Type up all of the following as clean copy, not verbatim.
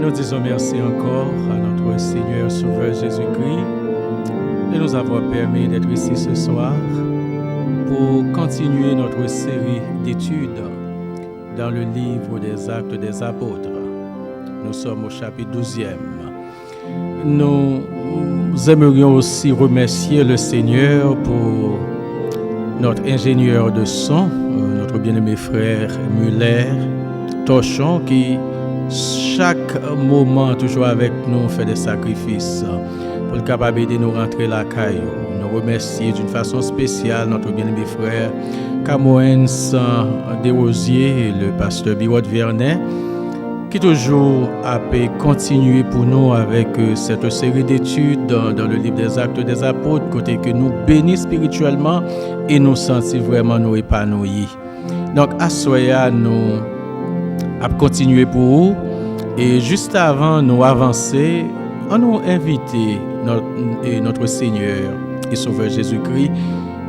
Nous disons merci encore à notre Seigneur Sauveur Jésus-Christ de nous avoir permis d'être ici ce soir pour continuer notre série d'études dans le livre des Actes des Apôtres. Nous sommes au chapitre 12e. Nous aimerions aussi remercier le Seigneur pour notre ingénieur de son, notre bien-aimé frère Muller Torchon, qui chaque moment toujours avec nous fait des sacrifices pour le capable de nous rentrer la caille. Nous remercions d'une façon spéciale notre bien-aimé frère Camoens Desrosiers, le pasteur Biwot Vernet, qui toujours a pu continuer pour nous avec cette série d'études dans le livre des Actes des Apôtres, côté que nous bénissons spirituellement et nous sentons vraiment nous épanouis. Donc, à Soya, nous avons continué pour vous. Et juste avant nous avancer, on nous inviter notre Seigneur et Sauveur Jésus-Christ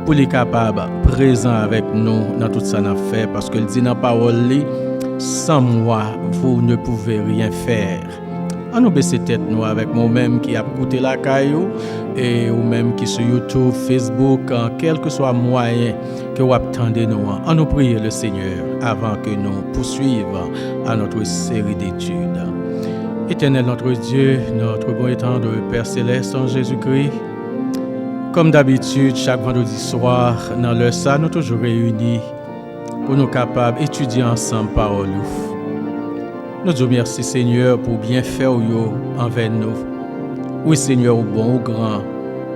pour les capables présents avec nous dans tout ça qu'on a fait, parce qu'il dit dans la parole, sans moi, vous ne pouvez rien faire. On nous baisse tête nous avec moi-même qui a écouté la caillou et ou même qui sur YouTube, Facebook, quel que soit moyen que vous attendez nous. On nous prie le Seigneur avant que nous poursuivions à notre série d'études. Éternel notre Dieu, notre bon et tendre Père Céleste en Jésus-Christ, comme d'habitude, chaque vendredi soir, dans l'heure ça, nous toujours réunis pour nous capables d'étudier ensemble parole. Nous disons merci Seigneur pour bien faire envers nous. Oui Seigneur, au bon, au grand,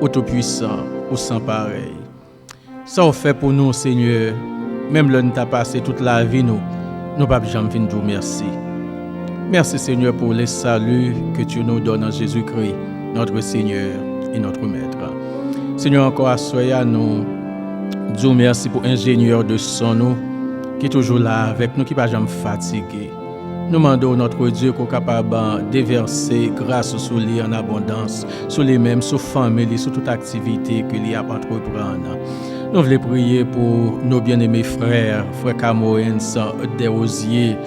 au tout-puissant, au sans pareil. Ça on fait pour nous Seigneur, même là nous t'a passé toute la vie nous pas jamais venir dire merci. Merci Seigneur pour les saluts que tu nous donnes en Jésus-Christ, notre Seigneur et notre Maître. Seigneur, encore à soya nous disons merci pour l'ingénieur de son nous qui est toujours là avec nous, qui pas jamais fatigué. Nous demandons notre Dieu qu'on est capable de déverser grâce sur lui en abondance, sur les mêmes, sur famille, sur toute activité que lui a entreprendre. Nous voulons prier pour nos bien-aimés frères Camoens Desrosiers.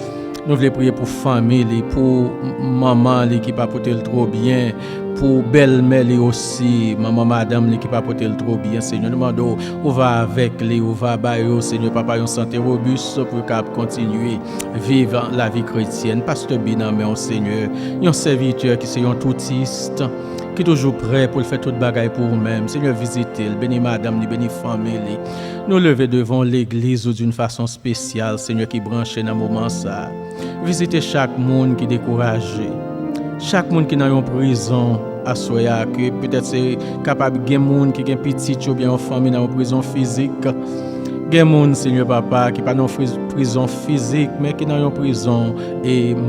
Nous voulons prier pour famille, pour maman qui pas porter le trop bien, pour belle-mère aussi, maman madame qui pas porter le trop bien. Seigneur, nous demandons on va avec les, on va bailler Seigneur papa une santé robuste pour capable continuer vivre la vie chrétienne. Pasteur Binamé Seigneur, un serviteur qui c'est un toutiste, qui est toujours prêt pour faire toute bagaille pour vous-même. Seigneur, visitez, bénis madame, bénis famille. Nous lever devant l'église d'une façon spéciale, Seigneur, qui branche dans le moment ça. Visitez chaque monde qui est découragé, chaque monde qui est dans une prison à Soya, que peut-être c'est capable de monde qui est petit ou bien en famille dans une prison physique. Il y a des gens, Seigneur Papa, qui ne sont pas dans une prison physique, mais qui sont dans une prison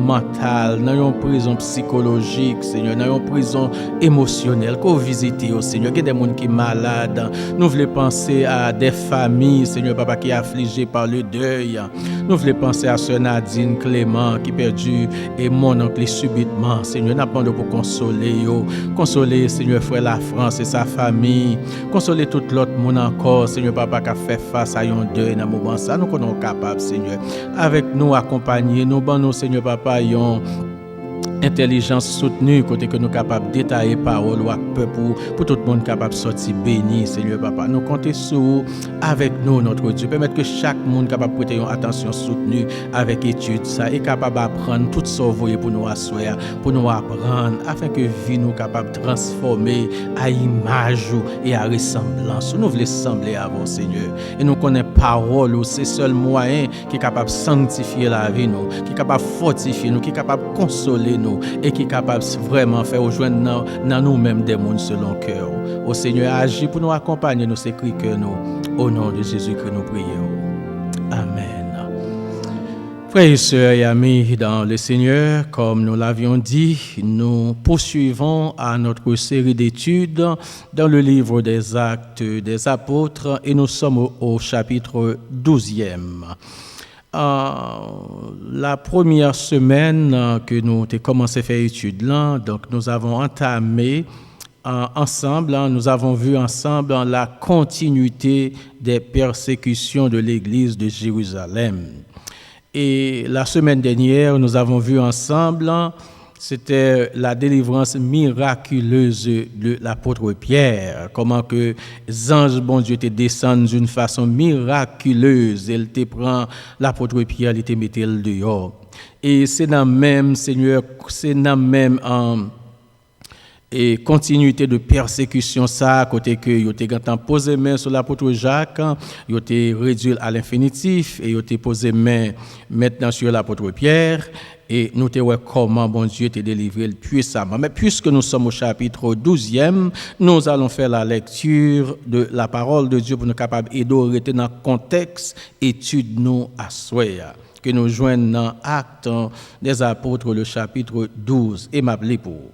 mentale, dans une prison psychologique, Seigneur, dans une prison émotionnelle. Qu'on visite, Seigneur. Il y a des gens qui sont malades. Nous voulons penser à des familles, Seigneur Papa, qui sont affligées par le deuil. Nous voulons penser à Sœur Nadine Clément, qui a perdu mon oncle subitement. Seigneur, nous demandons pour consoler. Consoler, Seigneur, frère la France et sa famille. Consoler tout l'autre monde encore, Seigneur Papa, qui a fait face à un deuil dans le moment ça. Nous sommes capables, Seigneur, avec nous accompagner, nous bon Seigneur Papa, intelligence soutenue, côté que nous sommes capables de détailler parole pour tout le monde capable de sortir béni, Seigneur Papa. Nous comptons sur avec nous, notre Dieu. Permettre que chaque monde capable de prêter une attention soutenue avec étude, ça est capable d'apprendre tout ça pour nous asseoir, pour nous apprendre, afin que vie nous capable de transformer à image et à ressemblance. Nous voulons sembler à vous, Seigneur. Et nous connaissons parole, c'est le seul moyen qui est capable de sanctifier la vie, nous, qui est capable de fortifier nous, qui est capable de consoler nous, et qui est capable vraiment faire rejoindre dans nous-mêmes des mondes selon cœur. Au Seigneur, agis pour nous accompagner, nous s'écrit que nous, au nom de Jésus-Christ, nous prions. Amen. Frères et sœurs et amis dans le Seigneur, comme nous l'avions dit, nous poursuivons à notre série d'études dans le livre des Actes des Apôtres et nous sommes au chapitre 12e. La première semaine que nous avons commencé à faire étude là, donc nous avons entamé ensemble, nous avons vu ensemble la continuité des persécutions de l'église de Jérusalem. Et la semaine dernière, nous avons vu ensemble c'était la délivrance miraculeuse de l'apôtre Pierre. Comment que les anges, bon Dieu, te descendent d'une façon miraculeuse. Elle te prend l'apôtre Pierre, elle te met dehors. Et c'est dans le même, Seigneur, c'est dans le même et continuité de persécution ça côté que yo te gantan posé main sur l'apôtre Jacques, yo te réduit à l'infinitif et yo te posé main maintenant sur l'apôtre Pierre et nous te voyons comment bon Dieu te délivré puissamment. Mais puisque nous sommes au chapitre 12e, nous allons faire la lecture de la parole de Dieu pour nous capables et d'arrêter dans le contexte étude nous à soya que nous joignons dans Actes des apôtres le chapitre 12 et m'appeler pour.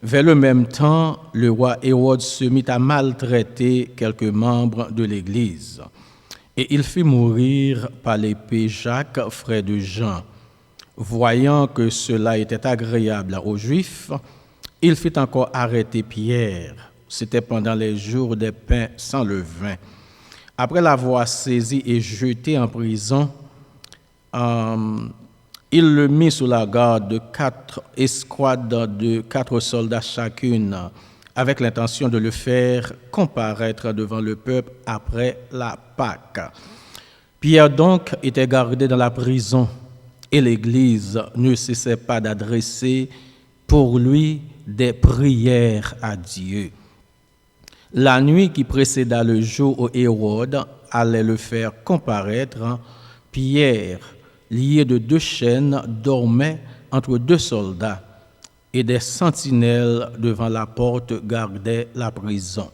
Vers le même temps, le roi Hérode se mit à maltraiter quelques membres de l'Église. Et il fit mourir par l'épée Jacques, frère de Jean. Voyant que cela était agréable aux Juifs, il fit encore arrêter Pierre. C'était pendant les jours des pains sans levain. Après l'avoir saisi et jeté en prison, il le mit sous la garde de 4 escouades de 4 soldats chacune, avec l'intention de le faire comparaître devant le peuple après la Pâque. Pierre donc était gardé dans la prison et l'Église ne cessait pas d'adresser pour lui des prières à Dieu. La nuit qui précéda le jour où Hérode allait le faire comparaître, Pierre, lié de 2 chaînes, dormait entre 2 soldats et des sentinelles devant la porte gardaient la prison.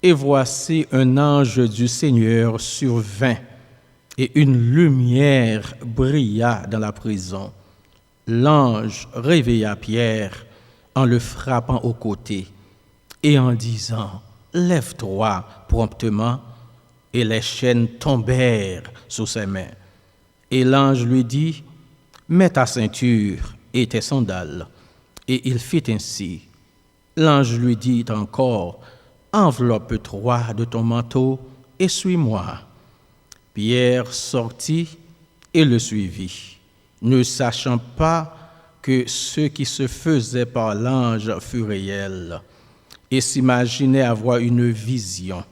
Et voici un ange du Seigneur survint et une lumière brilla dans la prison. L'ange réveilla Pierre en le frappant au côté et en disant « Lève-toi promptement » et les chaînes tombèrent sous ses mains. Et l'ange lui dit, « Mets ta ceinture et tes sandales. » Et il fit ainsi. L'ange lui dit encore, « Enveloppe-toi de ton manteau et suis-moi. » Pierre sortit et le suivit, ne sachant pas que ce qui se faisait par l'ange fut réel, et s'imaginait avoir une vision.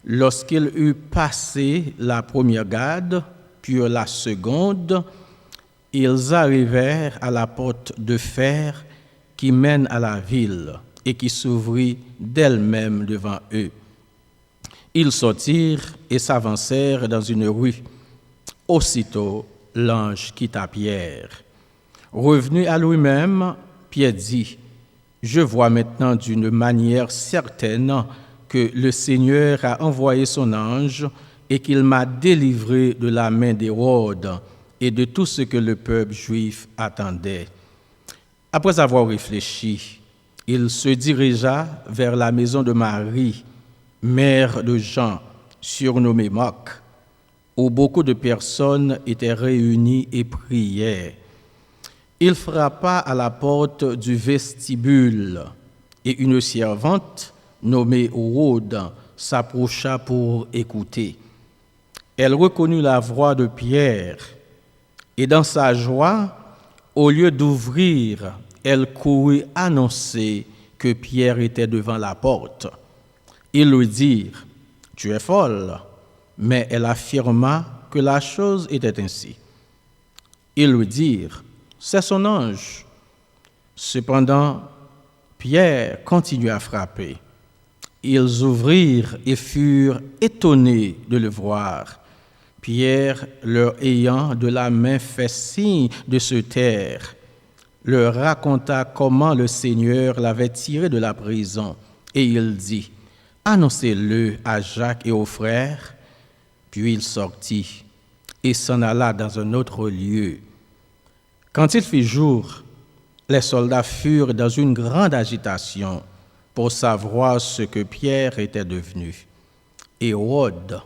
Lorsqu'il eut passé la première garde, puis la seconde, ils arrivèrent à la porte de fer qui mène à la ville et qui s'ouvrit d'elle-même devant eux. Ils sortirent et s'avancèrent dans une rue. Aussitôt, l'ange quitta Pierre. Revenu à lui-même, Pierre dit, « Je vois maintenant d'une manière certaine que le Seigneur a envoyé son ange et qu'il m'a délivré de la main d'Hérode et de tout ce que le peuple juif attendait. » Après avoir réfléchi, il se dirigea vers la maison de Marie, mère de Jean, surnommé Marc, où beaucoup de personnes étaient réunies et priaient. Il frappa à la porte du vestibule et une servante nommée Rhode s'approcha pour écouter. Elle reconnut la voix de Pierre et dans sa joie, au lieu d'ouvrir, elle courut annoncer que Pierre était devant la porte. Ils lui dirent, « Tu es folle », mais elle affirma que la chose était ainsi. Ils lui dirent, « C'est son ange ». Cependant, Pierre continua à frapper. Ils ouvrirent et furent étonnés de le voir. Pierre, leur ayant de la main fait signe de se taire, leur raconta comment le Seigneur l'avait tiré de la prison. Et il dit, « Annoncez-le à Jacques et aux frères. » Puis il sortit et s'en alla dans un autre lieu. Quand il fit jour, les soldats furent dans une grande agitation pour savoir ce que Pierre était devenu. Hérode,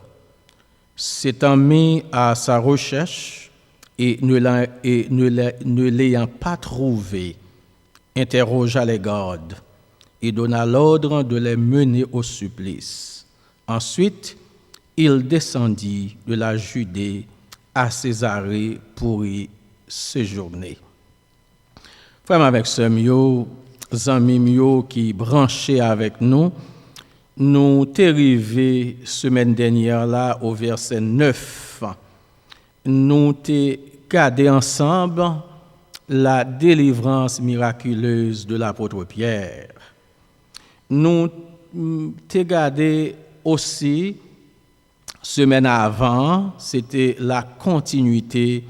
s'étant mis à sa recherche et ne l'ayant pas trouvé, interrogea les gardes et donna l'ordre de les mener au supplice. Ensuite, il descendit de la Judée à Césarée pour y séjourner. Frère avec sœur mio, amis mio qui branché avec nous, nous t'es arrivé semaine dernière là au verset 9. Nous t'es gardé ensemble la délivrance miraculeuse de l'apôtre Pierre. Nous t'es gardé aussi semaine avant, c'était la continuité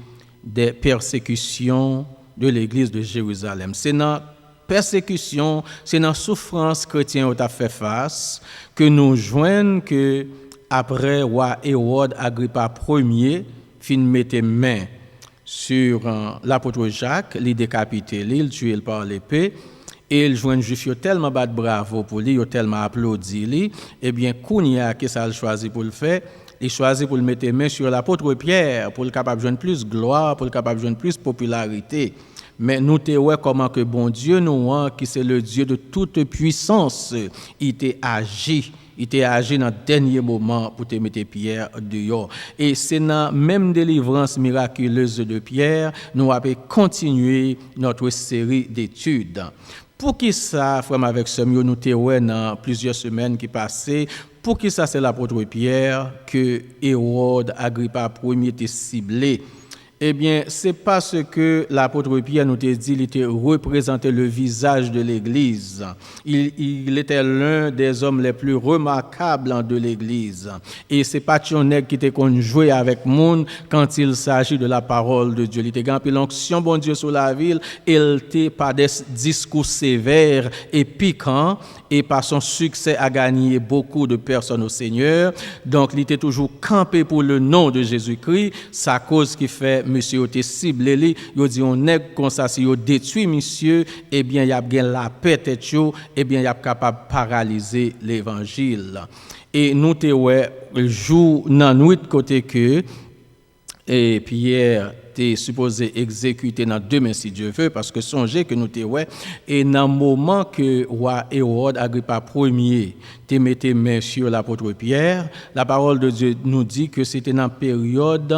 des persécutions de l'église de Jérusalem. C'est dans persécution, c'est dans souffrance chrétien qui a fait face que nous joignons que après roi Hérode Agrippa Ier fin mettait main sur l'apôtre Jacques, il décapité, il tué par l'épée. Et le joint juif tellement bat bravo pour lui, tellement applaudi lui, eh bien Kounia qui ça choisi pour le faire, il choisit pour le mettre main sur l'apôtre Pierre pour le capable joindre plus gloire, pour le capable joindre plus popularité. Mais nous te ouais comment que bon Dieu nous qui c'est le Dieu de toute puissance, il t'a agi. Il t'a agi dans le dernier moment pour te mettre Pierre dehors. Et c'est dans la même délivrance miraculeuse de Pierre, nous avons continué notre série d'études. Pour qui ça, frère avec ce mieux, nous t'avons dans plusieurs semaines qui passaient, pour qui ça c'est l'apôtre Pierre que Hérode Agrippa Ier était ciblé. Eh bien, c'est parce que l'apôtre Pierre nous a dit qu'il était représenté le visage de l'Église. Il était l'un des hommes les plus remarquables de l'Église. Et c'est pas Tionek qui était joué avec monde quand il s'agit de la parole de Dieu. Il était grand l'onction bon Dieu sur la ville. Il était pas des discours sévères et piquants. Et par son succès a gagné beaucoup de personnes au Seigneur. Donc, il était toujours campé pour le nom de Jésus-Christ. Sa cause qui fait monsieur était ciblé li, yo dit on est comme ça si yo détruit monsieur, eh bien y a bien la paix tête yo, eh bien y a capable paralyser l'évangile. Et nous te ouais jour nan nuit côté que et Pierre t'es supposé exécuter dans demain si Dieu veut parce que songez que nous te ouais et dans moment que roi Hérode Agrippa Ier te mettait main sur l'apôtre Pierre, la parole de Dieu nous dit que c'était dans période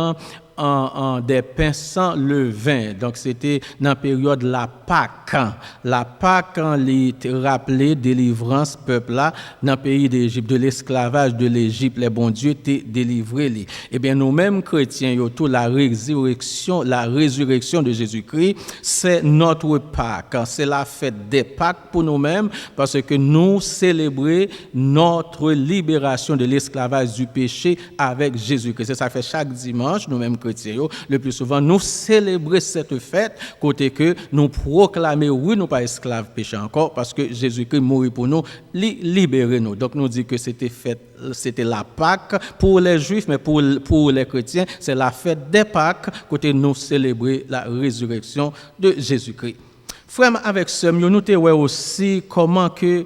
en des pains sans levain. Donc, c'était dans la période de la Pâque. La Pâque, il rappelait délivrance peuple là dans le pays d'Égypte, de l'esclavage de l'Égypte, les bons dieux t'ont délivré. Eh bien, nous-mêmes chrétiens, la résurrection de Jésus-Christ, c'est notre Pâque. C'est la fête des Pâques pour nous-mêmes parce que nous célébrons notre libération de l'esclavage du péché avec Jésus-Christ. C'est ça fait chaque dimanche, nous-mêmes chrétiens, le plus souvent, nous célébrons cette fête, côté que nous proclamons, oui, nous pas esclaves péché encore, parce que Jésus-Christ mourit pour nous, libérer nous. Donc, nous dit que c'était la Pâque pour les Juifs, mais pour les chrétiens, c'est la fête des Pâques, côté nous célébrer la résurrection de Jésus-Christ. Frère, avec ce, nous te voyons aussi comment que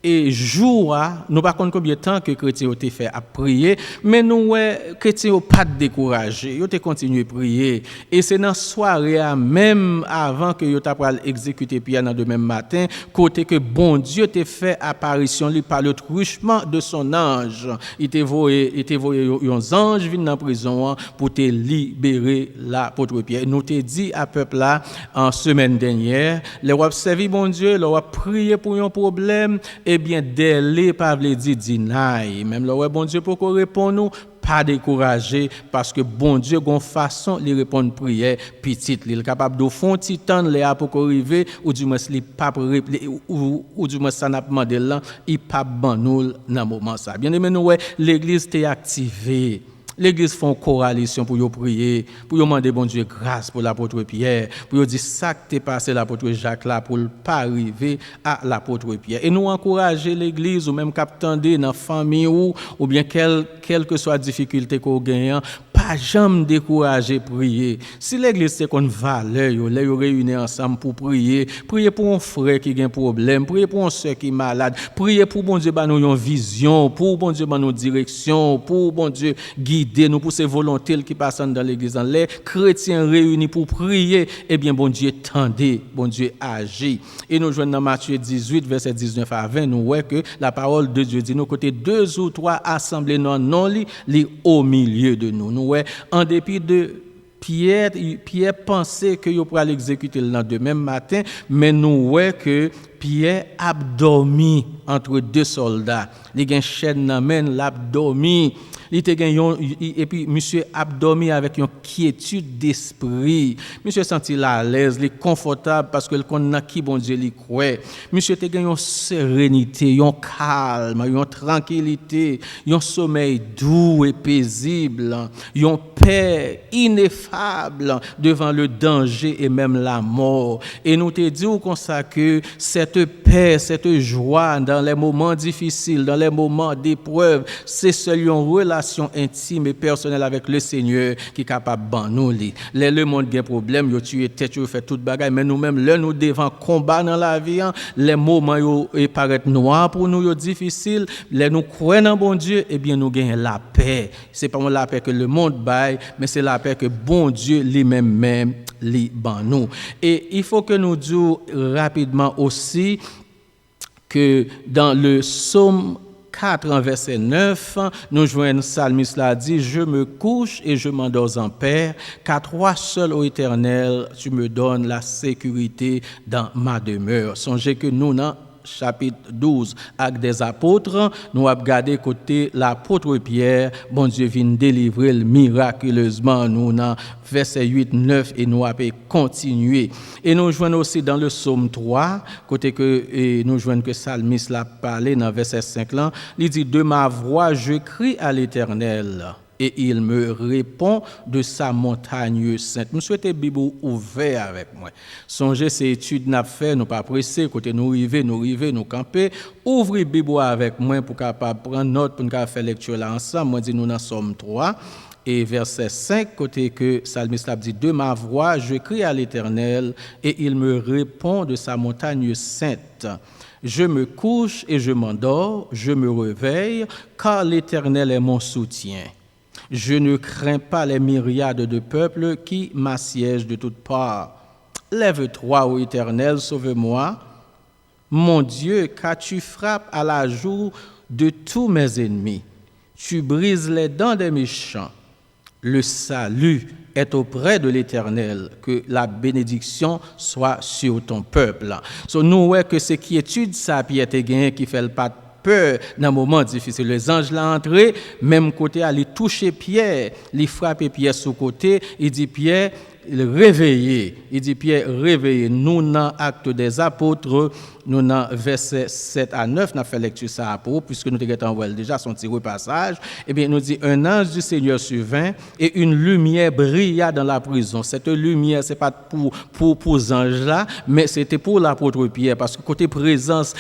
et jour, nous pas compte combien de temps que chrétiens ont fait à prier, mais nous chrétiens ont pas découragé, ils ont continué à prier et c'est dans soirée même avant que ils t'a exécuter Pierre dans demain matin, côté que bon Dieu t'a fait apparition lui par le truchement de son ange. Il t'a voyé un ange vient dans prison pour te libérer l'apôtre Pierre. Nous t'a dit à peuple là en semaine dernière, les ont servi bon Dieu, leur ont prié pour un problème. Eh bien, dès pas veut dire deny. Même le bon Dieu pour qu'on réponde nous, pas décourager parce que bon Dieu gon façon lui répondre prière petite, il est capable de fond titan les pour qu'on arriver ou du moins il pas ou du moins ça n'a demandé là, il pas ban nous dans moment ça. Bien aimé nous l'église t'est activée. L'église fait une coalition pour y prier, pour y demander bon Dieu grâce pour l'apôtre Pierre, pour y dire ça que t'est passé l'apôtre Jacques là pour ne pas arriver à l'apôtre Pierre. Et nous encourager l'église ou même captander dans famille ou bien quelle que soit la difficulté qu'on gagne, pas jamais décourager prier. Si l'église c'est qu'on valeur, les réunir ensemble pour prier pour un frère qui a un problème, prier pour une sœur qui est malade, prier pour bon Dieu ba nous une vision, pour bon Dieu ba nous direction, pour bon Dieu guider nous pour ces volontés qui passent dans l'église. Les chrétiens réunis pour prier, eh bien bon Dieu tendez, bon Dieu agit. Et nous joignons dans Matthieu 18 verset 19 à 20, nous voyons que la parole de Dieu dit nous côté 2 ou 3 assemblés non li au milieu de nous. Nous voyons en dépit de Pierre pensait que il pourrait l'exécuter le lendemain matin, mais nous voyons que Pierre a dormi entre deux soldats. Il a une chaîne dans main, l'a dormi. Et puis monsieur a dormi avec une quiétude d'esprit. Monsieur senti à l'aise, il est confortable parce que le connaît qui bon Dieu lui croit. Monsieur a gagné une sérénité, un calme, une tranquillité, un sommeil doux et paisible, une paix ineffable devant le danger et même la mort. Et nous te disons comme ça que cette paix, cette joie dans les moments difficiles, dans les moments d'épreuve, c'est seule une relation intime et personnelle avec le Seigneur qui est capable de nous. Le monde a un problème, il tue tête, il fait toute bagaille, mais nous-mêmes, là, nous devons combattre dans la vie, les moments ils paraissent noirs pour nous, difficiles, là, nous croyons en bon Dieu, eh bien, nous gagnons la paix. C'est pas la paix que le monde baille, mais c'est la paix que bon Dieu lui-même li ban nous. Et il faut que nous disions rapidement aussi que dans le psaume 4, en verset 9, nous joignons psalmiste là dit, je me couche et je m'endors en paix, car toi seul, ô Éternel, tu me donnes la sécurité dans ma demeure. Songez que nous, dans chapitre 12, acte des apôtres, nous avons regardé côté l'apôtre Pierre, bon Dieu vient délivrer miraculeusement nous dans verset 8, 9 et nous avons continué. Et nous joignons aussi dans le psaume 3, côté que nous joignons que psalmiste l'a parlé dans verset 5 là, il dit de ma voix je crie à l'Éternel. Et il me répond de sa montagne sainte. Je souhaite Bible ouvert avec moi. Songez ces études n'a fait, nous pas pressé, côté nous river, nous camper. Ouvrez Bible avec moi pour capable prendre note pour nous faire lecture là ensemble. Moi dis nous dans Somme 3 et verset 5 côté que psalmiste dit de ma voix je crie à l'Éternel et il me répond de sa montagne sainte. Je me couche et je m'endors, je me réveille car l'Éternel est mon soutien. Je ne crains pas les myriades de peuples qui m'assiègent de toutes parts. Lève-toi, ô Éternel, sauve-moi. Mon Dieu, car tu frappes à la joue de tous mes ennemis. Tu brises les dents des méchants. Le salut est auprès de l'Éternel, que la bénédiction soit sur ton peuple. So, nous voyons que ce qui étudie ça, Pierre Téguin, qui fait le pas peur dans un moment difficile. Les anges l'ont entré, même côté, aller toucher Pierre, il frappe Pierre sous côté, il dit Pierre, réveillez. Il dit Pierre, réveillez. Nous, dans l'acte des apôtres, nous, dans versets 7 à 9, nous avons fait lecture ça à propos, puisque nous avons déjà son petit repassage. Eh bien, nous dit, un ange du Seigneur survint et une lumière brilla dans la prison. Cette lumière, ce n'est pas pour les anges là, mais c'était pour l'apôtre Pierre, parce que côté présence,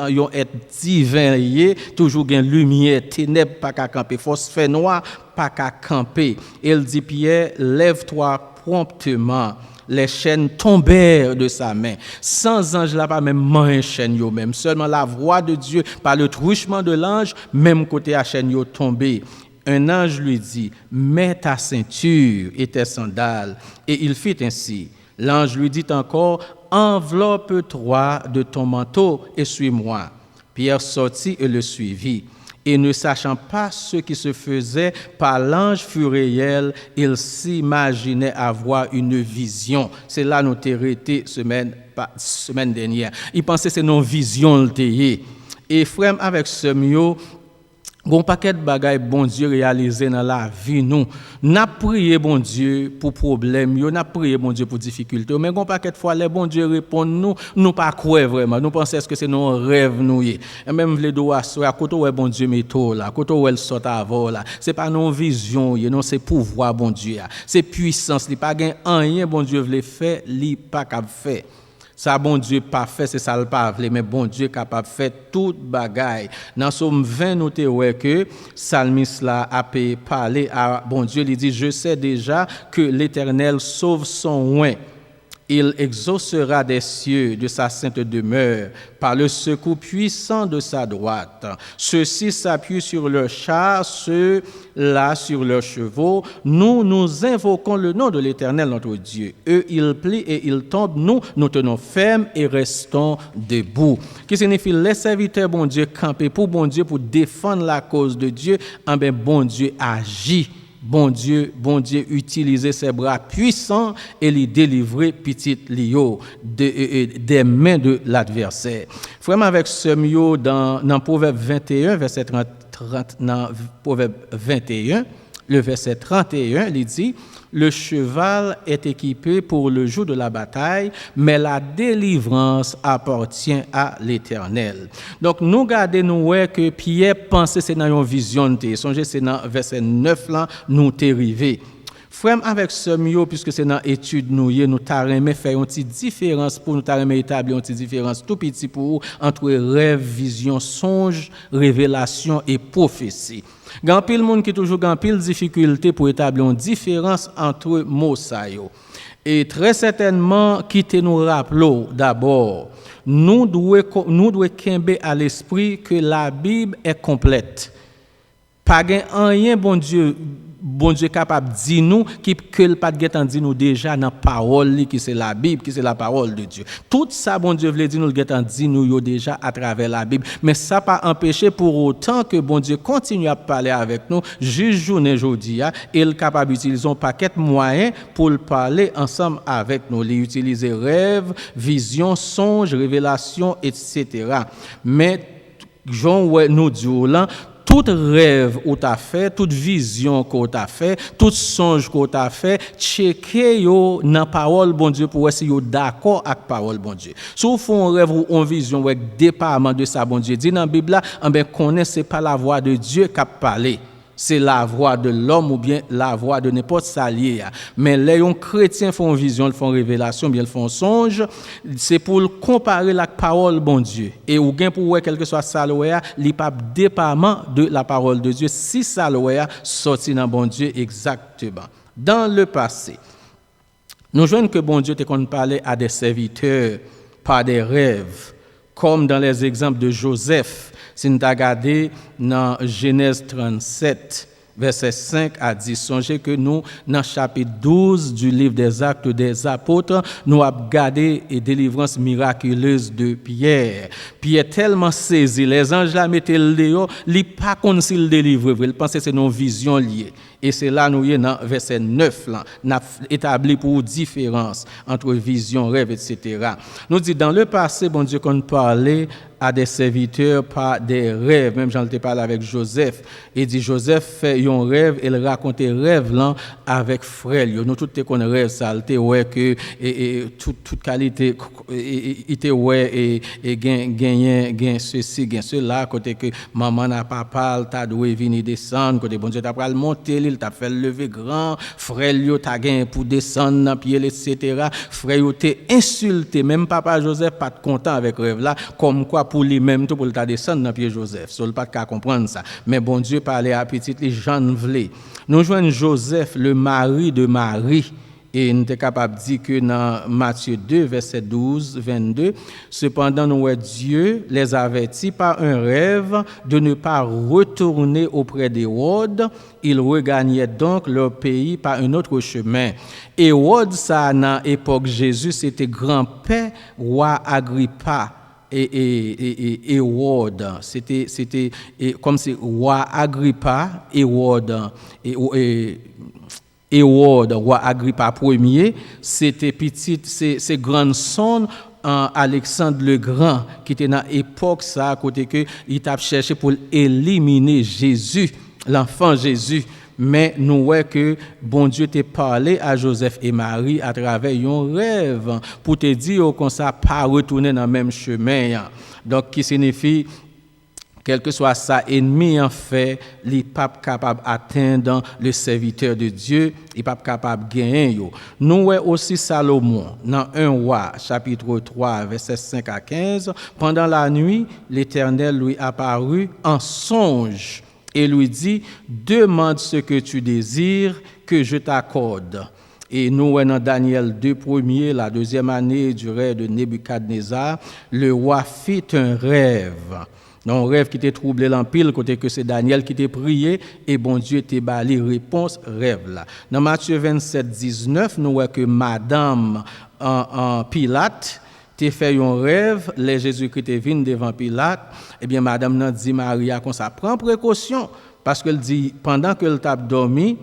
il y a être divin, toujours une lumière, ténèbres, pas qu'à camper, force fait noir, pas qu'à camper. Il dit, Pierre, lève-toi promptement. Les chaînes tombèrent de sa main. Sans ange là, pas même main chaîne yo même. Seulement la voix de Dieu, par le truchement de l'ange, même côté à chaîne yo tombé. Un ange lui dit, mets ta ceinture et tes sandales. Et il fit ainsi. L'ange lui dit encore, enveloppe-toi de ton manteau et suis-moi. Pierre sortit et le suivit. Et ne sachant pas ce qui se faisait par l'ange fut réel, il s'imaginait avoir une vision. C'est là nous t'ai arrêté semaine dernière. Il pensait que c'est une vision. Et frère, avec ce mieux, bon paquet de bagailles bon Dieu réalisé dans la vie nous n'a prié bon Dieu pour problème yo n'a prié bon Dieu pour difficulté mais bon paquet de fois les bon Dieu répond nous pas croire vraiment nous pensons que c'est nos rêves nous et même les doigts à côté où bon Dieu métaux là côté où elle sort avant là c'est pas nos vision non c'est pouvoir bon Dieu c'est puissance li pas gain rien bon Dieu veut faire li pas capable faire. Ça, bon Dieu, pas fait, c'est ça le pas mais bon Dieu capable de faire toute bagaille. Dans Somme 20, nous voyons que Psalmiste là a parlé à bon Dieu, il dit, je sais déjà que l'Éternel sauve son oint. Il exaucera des cieux de sa sainte demeure par le secours puissant de sa droite. Ceux-ci s'appuient sur leurs chars, ceux-là sur leurs chevaux. Nous invoquons le nom de l'Éternel notre Dieu. Eux, ils plient et ils tombent. Nous tenons fermes et restons debout. Qui signifie les serviteurs, bon Dieu, camper pour bon Dieu, pour défendre la cause de Dieu. Bon Dieu agit. bon Dieu utiliser ses bras puissants et les délivrer petit Lio des mains de l'adversaire. Vraiment avec ce mot dans Proverbe 21 verset 30 dans Proverbe 21 le verset 31 il dit le cheval est équipé pour le jour de la bataille, mais la délivrance appartient à l'Éternel. Donc, nous gardons nous que Pierre pensait c'est dans une vision. Songez, c'est dans verset 9 là, nous t'es arrivé. Frère, avec ce mieux, puisque c'est dans l'étude, nous t'arrêmons faire une petite différence pour nous t'arrêmons établir une petite différence tout petit pour entre rêve, vision, songe, révélation et prophétie. Grand pile monde qui toujours grand pile difficulté pour établir une différence entre mots ça yo. Et très certainement quitter nous rappelons d'abord nous devons kembe à l'esprit que la Bible est complète. Pas rien bon Dieu capable dire nous que le pas de dit nous déjà dans parole qui c'est la Bible qui c'est la parole de Dieu. Tout ça bon Dieu veut dire nous le dit nous déjà à travers la Bible, mais ça pas empêcher pour autant que bon Dieu continue à parler avec nous jusqu'à journée aujourd'hui et il capable d'utiliser un paquet de moyens pour parler ensemble avec nous, les utiliser rêve, vision, songe, révélation etc. Mais Jean nous dit là tout rêve qu'on t'a fait, toute vision qu'on t'a fait, tout songe qu'on t'a fait, checker yo dans parole bon Dieu pour essayer yo d'accord avec parole bon Dieu. Si vous faites un rêve ou une vision avec département de ça bon Dieu dit dans la Bible là, ben connaissez pas la voix de Dieu qui a parlé. C'est la voix de l'homme ou bien la voix de n'importe salier. Mais les chrétiens font vision, ils font révélation, bien ils font songe, c'est pour comparer la parole bon Dieu. Et ou bien pour voir quel que soit ça il pas dépendamment de la parole de Dieu si ça sorti dans bon Dieu exactement. Dans le passé, nous voyons que bon Dieu te qu'on parlait à des serviteurs par des rêves, comme dans les exemples de Joseph. Si nous regardons dans Genèse 37, versets 5 à 10, songez que nous, dans chapitre 12 du livre des Actes des Apôtres, nous avons regardé la délivrance miraculeuse de Pierre. Pierre tellement saisi, les anges la mettaient le dehors, il n'est pas comme s'il délivre, il pensait que c'est une vision liée. Et c'est là nous dans verset 9 là, n'a établi pour différence entre vision, rêve, etc. Nous dit dans le passé, bon Dieu qu'on parlait à des serviteurs par des rêves. Même j'en ai parlé avec Joseph. Il dit Joseph fait un rêve, il racontait rêve là avec frère. Nous tous te connaissons rêve ça, il ouais que toute qualité il était ouais et gain ceci, gain cela côté que maman n'a pas parlé, t'a doué venir descendre côté bon Dieu t'a pral monter, il t'a fait lever grand, frère yo t'a gain pour descendre dans pied etc. Frère yo t'a insulté, même papa Joseph pas content avec rêve là comme quoi pour lui-même tout pour le descendre dans pied Joseph. Seul pas qu'à comprendre ça. Mais bon Dieu parlait à petit les gens vle. Nous joignons Joseph le mari de Marie et nous sommes capables de dire que dans Matthieu 2 verset 12 22 cependant nous Dieu les avertit par un rêve de ne pas retourner auprès d'Hérode. Ils regagnaient donc leur pays par un autre chemin. Hérode ça dans l'époque Jésus c'était grand-père roi Agrippa. Et Hérode, c'était comme c'est roi Agrippa, Hérode roi Agrippa Ier, c'était petite, c'est grande son Alexandre le Grand qui était dans l'époque ça à côté que il t'a cherché pour éliminer Jésus, l'enfant Jésus. Mais nous voyons que bon Dieu t'a parlé à Joseph et Marie à travers un rêve pour te dire qu'on ça pas retourner dans le même chemin. Donc qui signifie quel que soit sa ennemi en fait, il n'est pas capable d'atteindre le serviteur de Dieu, il n'est pas capable de gagner. Nous voyons aussi Salomon dans 1 Roi chapitre 3 verset 5 à 15. Pendant la nuit, l'Éternel lui apparut en songe et lui dit, demande ce que tu désires que je t'accorde. Et nous, dans Daniel 2 premier, la deuxième année du règne de Nebuchadnezzar, le roi fit un rêve. Un rêve qui était troublé l'empile, côté que c'est Daniel qui t'a prié, et bon Dieu t'a bali réponse rêve là. Dans Matthieu 27, 19, nous voyons que Madame Pilate t'a fait un rêve, les Jésus-Christ est venu devant Pilate, eh bien Madame n'a dit Maria qu'on ça prend précaution parce qu'elle dit pendant qu'elle t'a dormi,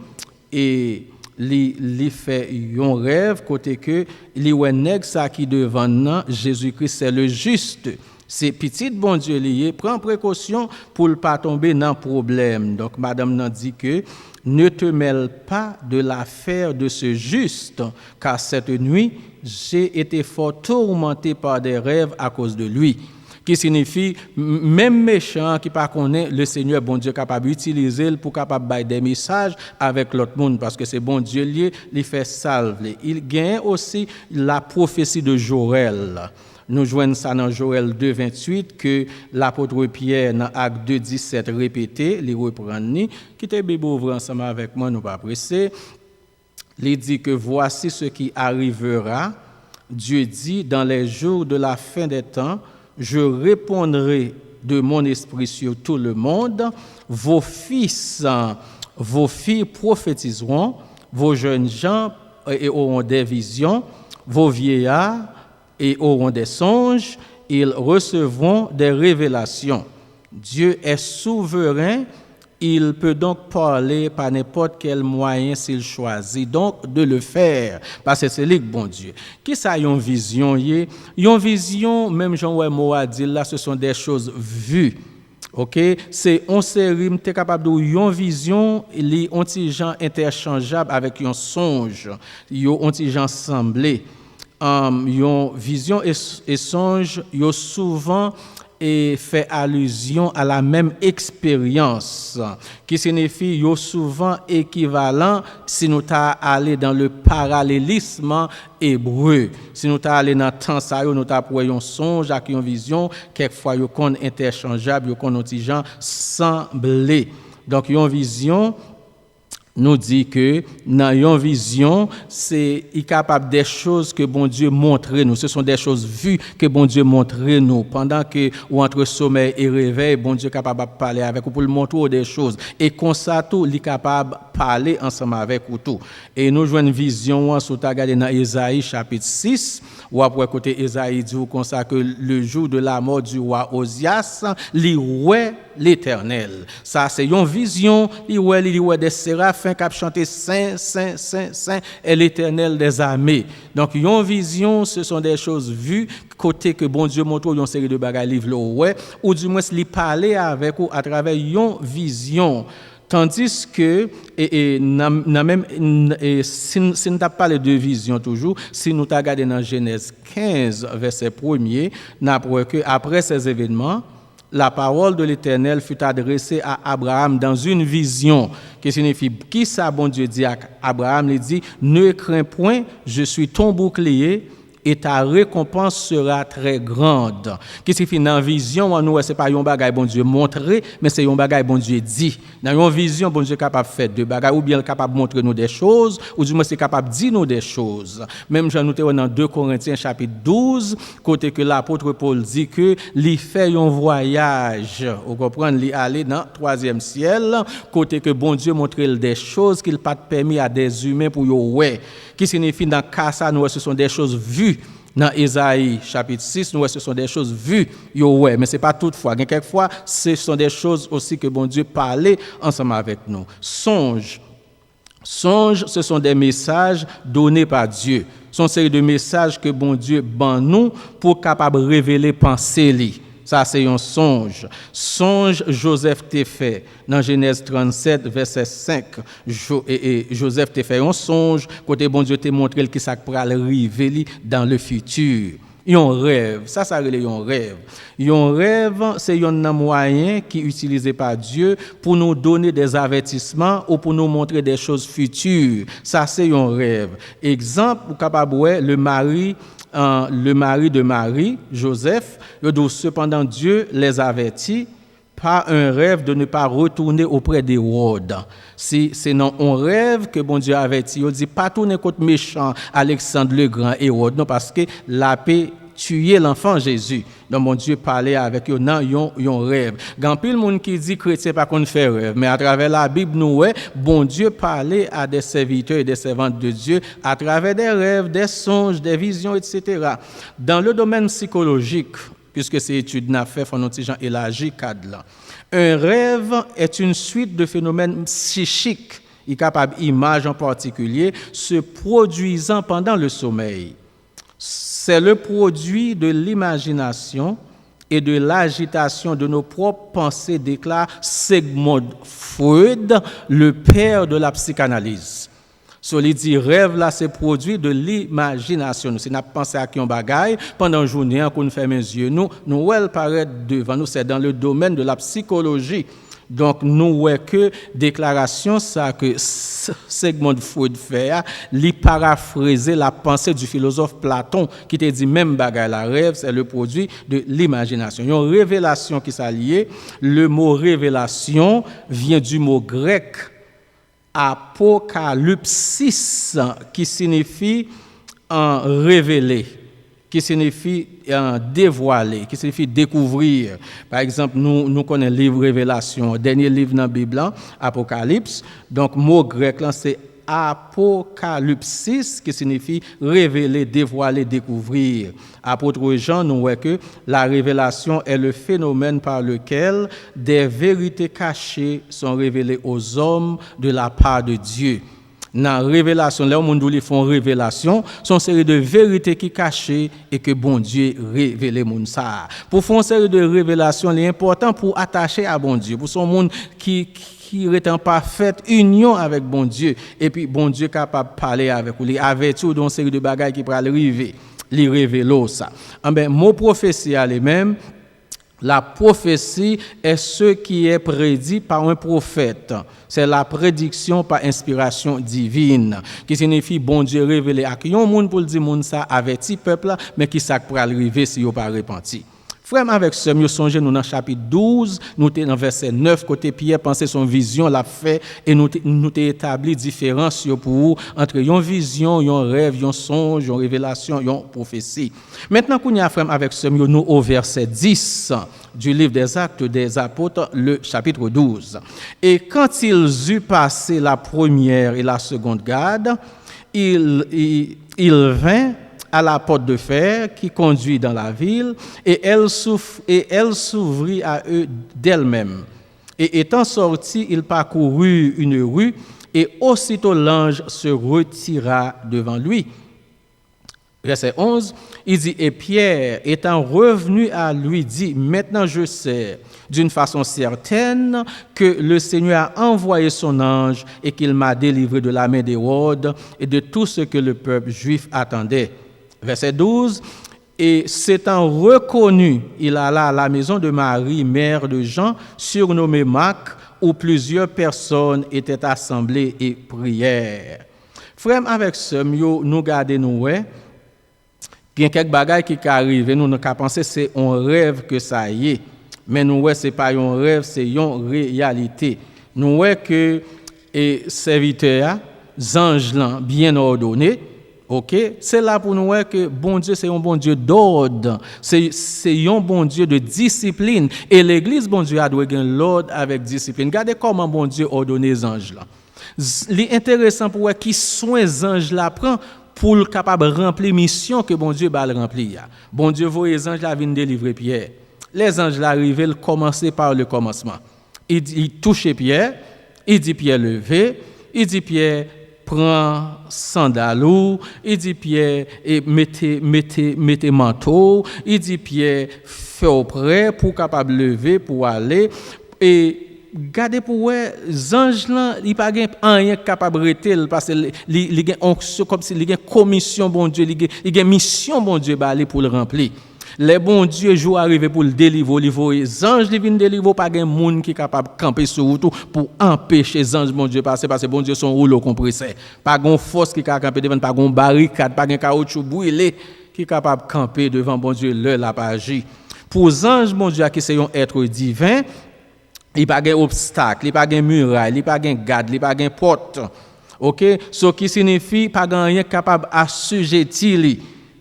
et li fait un rêve côté que li wè nèg ça qui devant nan Jésus-Christ c'est le juste. C'est petit bon Dieu lié, prends précaution pour ne pas tomber dans problème. Donc madame nan dit que ne te mêle pas de l'affaire de ce juste, car cette nuit j'ai été fort tourmenté par des rêves à cause de lui. Qui signifie même méchant qui pas connaît le Seigneur bon Dieu capable d'utiliser pour capable bailler des messages avec l'autre monde parce que c'est bon Dieu lié, il fait salver. Il gagne aussi la prophétie de Joël. Nous joignons ça dans Joël 2:28 que l'apôtre Pierre dans Acte 2:17 répété, il reprend ni qui était Bible ouvre ensemble avec moi nous pas pressé. Il dit que voici ce qui arrivera. Dieu dit dans les jours de la fin des temps, je répondrai de mon esprit sur tout le monde, vos fils, vos filles prophétiseront, vos jeunes gens auront des visions, vos vieillards auront des songes, ils recevront des révélations. Dieu est souverain, il peut donc parler par n'importe quel moyen s'il choisit donc de le faire parce que c'est lui bon Dieu. Qui ça yon vision yé? Yon vision même Jean Moa dit là ce sont des choses vues. OK, c'est on série t'es capable de yon vision, li on ti gens interchangeable avec yon songe, yo on ti gens semblé. Yon vision et songe yo souvent et fait allusion à la même expérience, qui signifie yo souvent équivalent si nous t'a allé dans le parallélisme hébreu. Si nous t'a allé dans temps ça nous t'a pour un songe avec une vision, quelquefois yo kon interchangeable, yo kon autre gens semblé. Donc une vision nous dit que dans une vision, c'est capable des choses que bon Dieu montre nous. Ce sont des choses vues que bon Dieu montre nous. Pendant que ou entre sommeil et réveil, bon Dieu est capable de parler avec vous pour le montrer des choses. Et comme ça, tout, il est capable de parler ensemble avec vous tout. Et nous jouons une vision, si vous regardez dans Ésaïe chapitre 6, ou après côté Ésaïe dit comme ça que le jour de la mort du roi Osias, l'Ioué l'Éternel. Ça, c'est une vision, l'Ioué des séraphins qui a chanté Saint, Saint, Saint, Saint est l'Éternel des armées. Donc, une vision, ce sont des choses vues, côté que bon Dieu montre une série de bagages livre ouais, ou du moins il parler avec vous à travers une vision. Tandis que, si nous avons parlé de vision toujours, si nous regardons dans Genèse 15, verset 1er, nous avons que après ces événements, la parole de l'Éternel fut adressée à Abraham dans une vision, qui signifie, qui ça bon Dieu dit à Abraham, il dit, ne crains point, je suis ton bouclier, et ta récompense sera très grande. Qui signifie dans vision, nous c'est pas un bagage bon Dieu montrer, mais c'est un bagage bon Dieu dit. Dans une vision, bon Dieu est capable de faire deux bagages, ou bien capable de montrer nous des choses, ou du moins c'est capable de dire nous des choses. Même Jean nous dans 2 Corinthiens chapitre 12, côté que l'apôtre Paul dit que il fait un voyage, vous comprenez, il aller dans troisième ciel, côté que bon Dieu montre des choses qu'il pas permis à des humains pour yo ouais. Qui signifie dans cas ça nous ce sont des choses vues. Dans Ésaïe chapitre 6 nous ce sont des choses vues yo ouais mais c'est pas toutefois quelquefois ce sont des choses aussi que bon Dieu parlait ensemble avec nous. Songe ce sont des messages donnés par Dieu. Ce sont une série de messages que bon Dieu ban nous pour capable révéler pensée li. Ça, c'est un songe. Songe, Joseph t'a fait. Dans Genèse 37, verset 5, Joseph t'a fait un songe. Côté bon Dieu t'a montré qui ça pourra arriver dans le futur. Un rêve. Ça relève un rêve. Un rêve, c'est un moyen qui est utilisé par Dieu pour nous donner des avertissements ou pour nous montrer des choses futures. Ça, c'est un rêve. Exemple, vous capable le mari de Marie, Joseph, cependant Dieu les avertit par un rêve de ne pas retourner auprès d'Hérode. Si c'est non un rêve que bon Dieu avertit, il dit pas tourner contre méchant Alexandre le Grand Hérode, non parce que la paix tuer l'enfant Jésus. Donc mon Dieu parlait avec eux dans un rêve. Grand pile monde qui dit chrétien pas qu'on fait rêve, mais à travers la Bible nous bon Dieu parlait à des serviteurs et des servantes de Dieu à travers des rêves, des songes, des visions, etc. Dans le domaine psychologique, puisque ces études n'a fait font notre gens élargi cadre là. Un rêve est une suite de phénomènes psychiques Il est capable d'image en particulier se produisant pendant le sommeil. C'est le produit de l'imagination et de l'agitation de nos propres pensées, déclare Sigmund Freud, le père de la psychanalyse. Il dit rêve là, c'est produit de l'imagination. Si nous pensons à qui on bagaille pendant la journée, quand nous fermons les yeux, nous elle paraît devant nous, c'est dans le domaine de la psychologie. Donc nous voyons que déclaration ça que Sigmund Freud fait, lui paraphraser la pensée du philosophe Platon qui te dit même bagaille la rêve, c'est le produit de l'imagination. Une révélation qui s'allie, le mot révélation vient du mot grec apocalypsis, qui signifie révéler, qui signifie dévoiler, qui signifie découvrir. Par exemple, nous connaissons le livre Révélation, dernier livre dans la Bible, Apocalypse. Donc, le mot grec, là, c'est apocalypsis, qui signifie révéler, dévoiler, découvrir. Apôtre Jean, nous voyons que la révélation est le phénomène par lequel des vérités cachées sont révélées aux hommes de la part de Dieu. Dans la révélation, là où nous font révélation, sont une série de vérités qui cachées et que bon Dieu révèle moun ça. Pour faire une série de révélations, il est important pour attacher à bon Dieu, pour son monde qui est en parfaite union avec bon Dieu, et puis bon Dieu capable de parler avec vous, il avertit dans une série de bagages qui pourraient arriver, il révèle ça. Ben, mot prophétie à lui-même. La prophétie est ce qui est prédit par un prophète. C'est la prédiction par inspiration divine, qui signifie bon Dieu révélé à qui on monde pour dire monde ça averti peuple mais qui ça pour arriver si yo pas repenti. Frère avec ce mieux songer nous dans chapitre 12, nous dans verset 9 côté Pierre penser son vision l'a fait et nous établi différence pour entre une vision, un rêve, un songe, une révélation, une prophétie. Maintenant qu'on y a frère avec ce mieux nous au verset 10 du livre des Actes des Apôtres, le chapitre 12. Et quand ils eurent passé la première et la seconde garde, il vint à la porte de fer qui conduit dans la ville, et elle s'ouvrit à eux d'elle-même. Et étant sorti, il parcourut une rue, et aussitôt l'ange se retira devant lui. Verset 11, il dit, et Pierre, étant revenu à lui, dit, maintenant je sais d'une façon certaine que le Seigneur a envoyé son ange et qu'il m'a délivré de la main d'Hérode et de tout ce que le peuple juif attendait. Verset 12, et s'étant reconnu, il alla à la maison de Marie, mère de Jean, surnommée Marc, où plusieurs personnes étaient assemblées et prièrent. Frère, avec ce mieux, nous gardons nous, il y a quelques bagages qui arrivent, nous avons pensé que c'est un rêve que ça y est, mais nous, ce n'est pas un rêve, c'est une réalité. Nous voyons que les serviteurs, les anges bien ordonnés, ok, c'est là pour nous voir que bon Dieu c'est un bon Dieu d'ordre, c'est un bon Dieu de discipline et l'église bon Dieu a doit gagner l'ordre avec discipline. Regardez comment bon Dieu ordonne les anges là. C'est intéressant pour voir qui soin les anges là prend pour le capable remplir mission que bon Dieu va remplir. Bon Dieu voit les anges là venir délivrer Pierre. Les anges là arrivent commencer par le commencement. Il touche Pierre, il dit Pierre levé, il dit Pierre prends sandalou, il dit Pierre et mettez manteau, il dit Pierre fait au prêt pour capable lever pour aller et gardez pour ouais ange là il pas rien capable rester parce que il gagne onction comme si il gagne commission bon Dieu il gagne mission bon Dieu ba aller pour le remplir. Les bons dieux jour arrivé pour le délivrer, les anges qui viennent délivrer, pas de monde qui est capable de camper sur route pour empêcher les anges bon Dieu passer parce que bon Dieu son rouleau compresseur. Pas de force qui est capable de camper devant, pas de barricade, pas de caoutchouc brûlé qui est capable de camper devant bon Dieu l'heure la pas agir. Pour les anges bon Dieu qui c'est un être divin, il pas de obstacle, il pas de muraille, il pas de garde, il pas de porte. OK, ce qui signifie pas de rien capable assujettir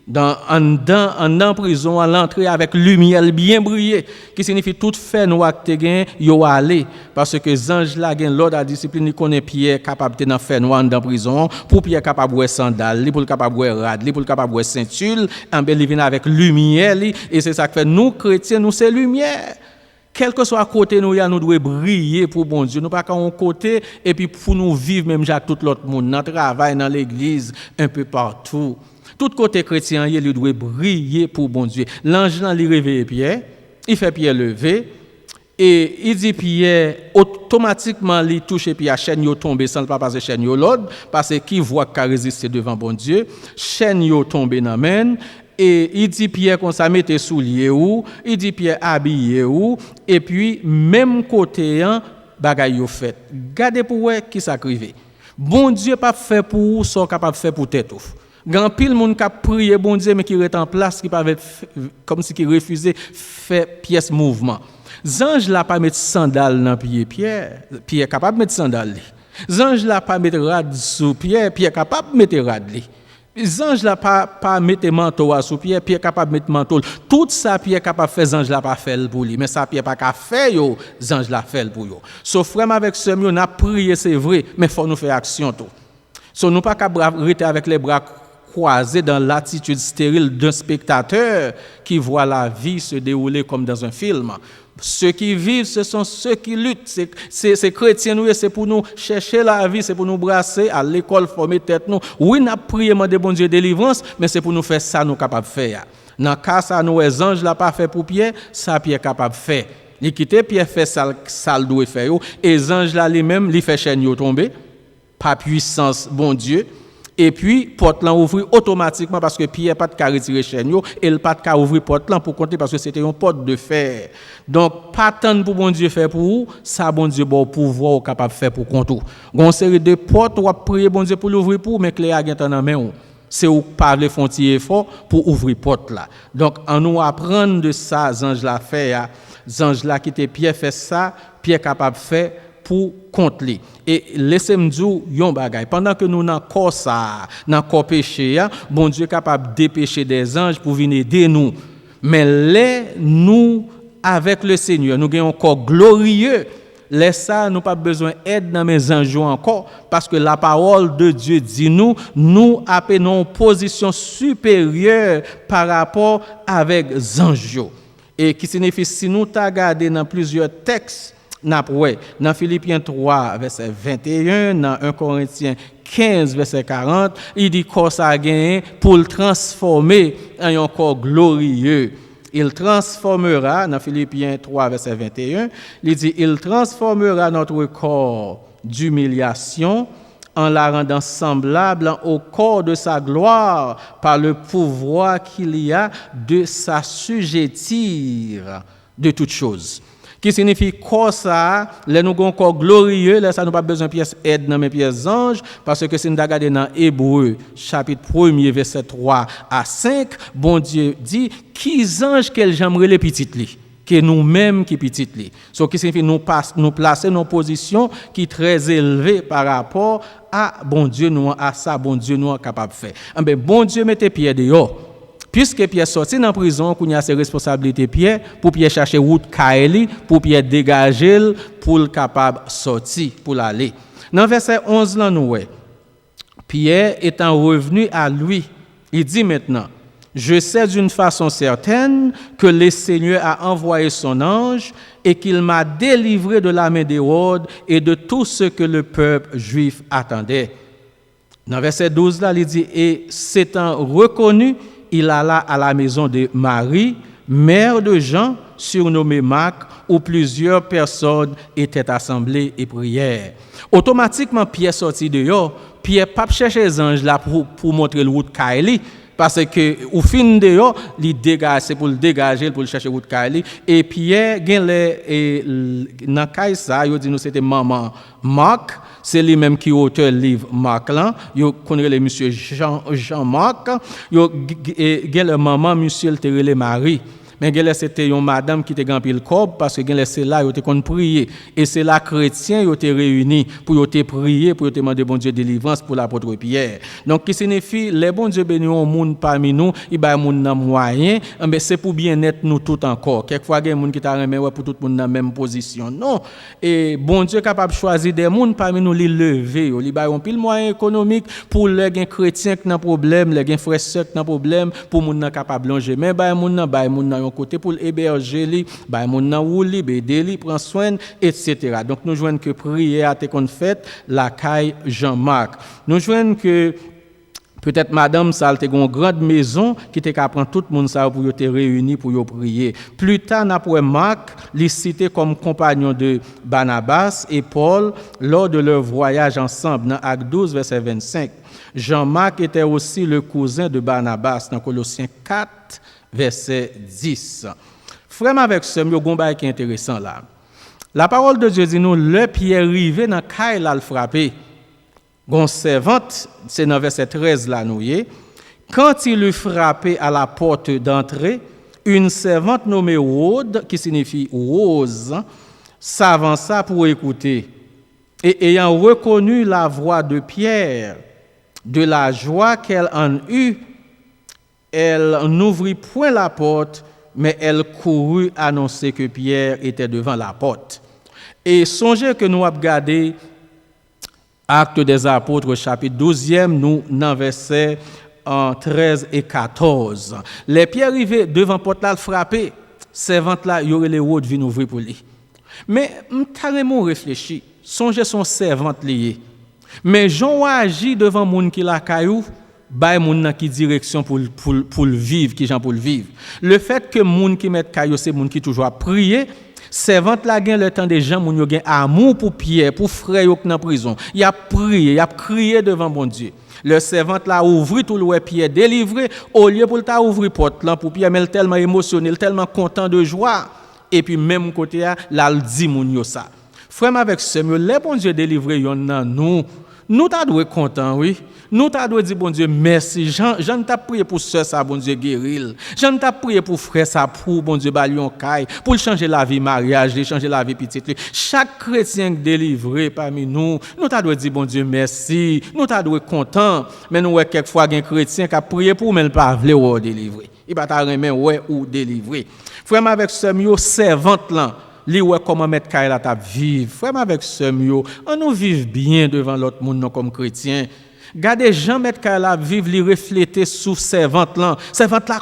en prison à l'entrée avec lumière bien brillée qui signifie toute fait noir que tu gain yo aller parce que les anges là gain l'ordre à discipline il connaît Pierre capable de dans fait noir dans prison pour Pierre capable de sandales pour capable de rad pour capable de ceinture en ben il vient avec lumière et c'est ça que fait nous chrétiens nous c'est lumière quel que soit côté nous devons briller pour bon Dieu. Nous pas qu'à un côté et puis pour nous vivre même avec tout l'autre monde, dans le travail, dans l'église, un peu partout. Tout côté chrétien, il doit briller pour bon Dieu. L'ange là, il réveille Pierre, il fait Pierre lever et il dit Pierre automatiquement il touche Pierre, chaîne yo tombe sans pas passer chaîne yo l'autre parce qu'il voit qu'il a résisté devant bon Dieu, chaîne yo tombe dans main. Et il dit Pierre qu'on ça mette soulier ou, il dit Pierre habillé ou, et puis même côté un bagay yo fait. Gardez pour voir qui ça crivé. Bon Dieu pas fait pour ou, sont capable faire pour tête ou. Grand pile monde qui a prié bon Dieu mais qui est en place qui pas comme si qui refusait faire pièce mouvement. Zange là pas mettre sandales dans pied Pierre, Pierre capable mettre sandales. Zange là pas mettre rad sous Pierre, Pierre capable mettre rad li. Les anges là pas mettre manteau sous Pierre, Pierre capable mettre manteau. Tout ça Pierre capable faire ange là pas faire pour lui, mais ça Pierre pas qu'à faire yo, ange là faire pour yo. Sauf frère avec sœur on a prié c'est vrai, mais faut nous faire action tout. So nous pas qu'à rester avec les bras croisés dans l'attitude stérile d'un spectateur qui voit la vie se dérouler comme dans un film. Ceux qui vivent, ce sont ceux qui luttent. C'est chrétiens, nous, c'est pour nous chercher la vie, c'est pour nous brasser à l'école, former tête nous. Oui, nous prions de bon Dieu délivrance, mais c'est pour nous faire ça, nous capables de faire. Dans le cas, ça, nous, les anges, là, pas fait pour Pierre, ça, Pierre capable de faire. Il quitte Pierre fait ça, ça le doit faire. Et les anges, là, lui-même, il fait chaîne tomber, par puissance, bon Dieu. Et puis, porte là ouvre automatiquement parce que Pierre pas de qu'à retirer chaîne yo et il pas de qu'à ouvrir porte là pour compter parce que c'était une porte de fer. Donc, pas tant pour bon Dieu faire pour vous, ça bon Dieu bon pouvoir capable faire pour compte. Gon série de portes ou prier bon Dieu pour l'ouvrir pour mais clé a gen dans main. C'est ou pas le fontier fort pour ouvrir porte là. Donc, en nous apprendre de ça, ange la fait, ange là qui était Pierre fait ça, Pierre capable faire pour contre lui. Et laissez-moi dire yon bagay. Pendant que nous dans corps ça, dans corps péché, bon Dieu est capable de dépêcher des anges pour venir aider nous. Mais les nous avec le Seigneur, nous avons un corps glorieux. Les ça, nous pas besoin d'aide dans mes anges encore parce que la parole de Dieu dit nous appelons position supérieure par rapport avec les anges. Et qui signifie si nous t'a regardé dans plusieurs textes dans Philippiens 3, verset 21, dans 1 Corinthiens 15, verset 40, il dit qu'on ça gagne pour le transformer en un corps glorieux. Il transformera, dans Philippiens 3, verset 21, il dit il transformera notre corps d'humiliation en la rendant semblable au corps de sa gloire par le pouvoir qu'il y a de s'assujettir de toutes choses. Qui signifie corps ça, les nous avons corps glorieux, là ça nous pas besoin de pièces aide dans mes pièces anges parce que si nous regardons dans Hébreux chapitre 1er verset 3 à 5, bon Dieu dit qui ange quel j'aimerais les petites li que nous-mêmes qui petites li. Ce qui signifie nous placer dans une position qui est très élevée par rapport à bon Dieu nous à ça bon Dieu nous capable de faire. Ben bon Dieu mettez Pierre dehors. Puisque Pierre sorti dans prison, qu'on a ses responsabilités Pierre pour Pierre chercher route Kaeli, pour Pierre dégager pour le capable sortir pour l'aller. Dans verset 11 là nous Pierre étant revenu à lui, il dit maintenant je sais d'une façon certaine que le Seigneur a envoyé son ange et qu'il m'a délivré de la main d'Hérode et de tout ce que le peuple juif attendait. Dans verset 12 là il dit et s'étant reconnu il alla à la maison de Marie, mère de Jean, surnommée Marc, où plusieurs personnes étaient assemblées et prièrent. Automatiquement, Pierre sortit dehors. Pierre pas chercher les anges là pour montrer le route Kaeli. Parce que au fin dehors, il dégage, c'est pour le dégager, pour le chercher route Kaeli. Et Pierre, dans Kaïsa, il dit nous c'était maman Marc. C'est lui-même qui auteur livre Marc là, yo connaît le monsieur Jean-Marc, yo gen le maman monsieur le relé Marie. Mais gen c'était une madame qui était grand pile corps parce que gen c'est là yo te kon prier et c'est là chrétien yo te réunis pour yo te prier pour yo te demander bon Dieu délivrance pour l'apôtre Pierre. Donc qui signifie les bon Dieu béni un monde parmi nous, il ba monde dans moyen, mais c'est pour bien-être nous tout encore. Quelquefois gen monde qui t'a remet pour tout monde dans même position. Non, et bon Dieu capable choisir des monde parmi nous les lever, li ba un pile moyen économique pour les gen chrétiens qui nan problème, les gen frères sœurs qui nan problème pour monde capable longer. Mais ba monde nan un côté pour l'héberger li, ba moun nan ou li, aider li, prend soin, etc. Donc nous joignent que prière a été qu'on fait la caille Jean-Marc. Nous joignent que peut-être madame ça a une grande maison qui était qu'à prendre tout le monde ça pour te réunir pour prier. Plus tard n'a pour Marc les cité comme compagnon de Barnabas et Paul lors de leur voyage ensemble dans Actes 12 verset 25. Jean-Marc était aussi le cousin de Barnabas dans Colossiens 4 verset 10. Frère avec ce yo gon qui est intéressant là. La parole de Dieu dit nous le Pierre rivé dans caille là le frapper. Gon servante, c'est dans verset 13 là nous y. Quand il eut frappé à la porte d'entrée, une servante nommée Rhode, qui signifie rose, s'avança pour écouter. Et ayant reconnu la voix de Pierre, de la joie qu'elle en eut, elle n'ouvrit point la porte, mais elle courut annoncer que Pierre était devant la porte. Et songez que nous avons gardé Actes des Apôtres, chapitre 12e, nous, dans versets 13 et 14. Les pierres arrivées devant porte là, frappé, servante là, il y aurait les routes viennent ouvrir pour lui. Mais, carrément réfléchi, songez son servante liée. Mais Jean a agi devant moun qui la caillou, bay moun nan qui direction pour le vivre, qui Jean pour le vivre. Le fait que moun qui met caillou, c'est moun qui toujours prier. Servante la gen le temps des gens moun yo gen amour pour Pierre, pour frère yo dans prison. Il a prié, il a crié devant bon Dieu. Le servante là ouvri tout le Pierre délivré au lieu pour ta ouvrir porte là pour Pierre mais tellement émotionnel, tellement content de joie et puis même côté là il dit moun yo ça. Frère avec ce les bon Dieu délivré yon nan nous t'a dû content oui. Nous t'a dû dire bon Dieu merci. Jean t'a prié pour sœur ça bon Dieu guéril. Jean t'a prié pour frère ça pour bon Dieu balion caille pour changer la vie mariage, changer la vie petite. Chaque chrétien délivré parmi nous t'a dû dire bon Dieu merci. Nous t'a dû content. Mais nous quelquefois un chrétien qui a prié pour mais pas vle ou délivrer. Il pas ta remen ouais ou délivrer. Frère avec ce mio servante là li ouais comment mettre caille la table vivre. Frère avec ce mio, on nous vive bien devant l'autre monde non comme chrétien. Gardez Jean mettre caille la vivre li refléter sous servante là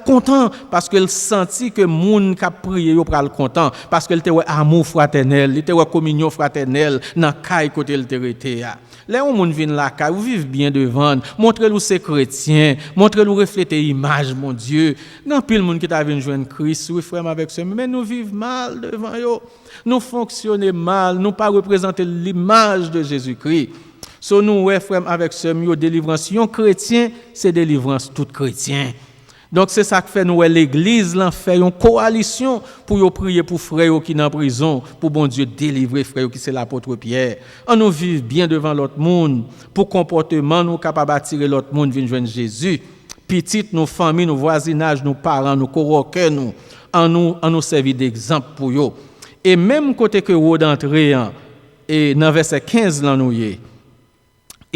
content parce qu'elle sentit que monde qui a prié yo pral content parce qu'elle était ouais amour fraternel, il était ouais communion fraternelle dans caille côté elle était là. Là on monde vient la caille, vous vivez bien devant, montrez-lui c'est chrétien, montrez-lui refléter image mon Dieu. Grand pile monde qui t'a vinn joindre Christ, oui frère avec ce mais nous vivons mal devant yo. Nous fonctionnons mal, nous pas représenter l'image de Jésus-Christ. So nous ouais frère avec ce mieux délivrance yon chrétien, c'est délivrance tout chrétien. Donc c'est ça que fait nous l'église là fait une coalition pour yo prier pour frère qui dans prison pour bon Dieu délivrer frère qui c'est l'apôtre Pierre. On nous vive bien devant l'autre monde pour comportement nous capable attirer l'autre monde venir joindre Jésus. Petite nos familles, nos voisinages, nos parents, nos coroqueurs nous en nous servir d'exemple pour yo. Et même côté que vous d'entrer et dans verset 15 là nous y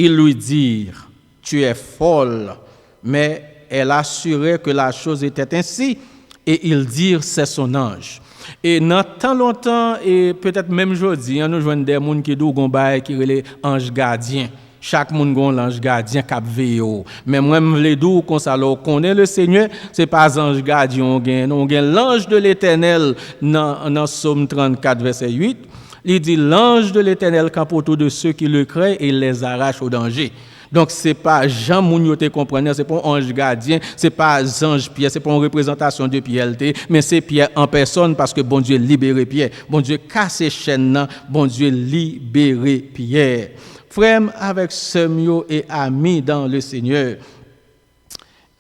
ils lui dirent tu es folle, mais elle assurait que la chose était ainsi et ils dirent c'est son ange. Et dans tant longtemps et peut-être même aujourd'hui nous joignent des monde qui dou gon bail qui relé ange gardien. Chaque monde gon l'ange gardien cap veille. Mais moi me vle dou kon ça lo connaît le Seigneur, c'est pas ange gardien on gagne l'ange de l'Éternel dans Psaume 34 verset 8. Il dit l'ange de l'Éternel campe autour de ceux qui le craignent et les arrache au danger. Donc c'est pas Jean Mounio te comprendre, c'est pas un ange gardien, c'est pas ange Pierre, c'est pas une représentation de Pierre, mais c'est Pierre en personne parce que bon Dieu libéré Pierre, bon Dieu casse chaînes, bon Dieu libéré Pierre. Frère avec Semio et amis dans le Seigneur.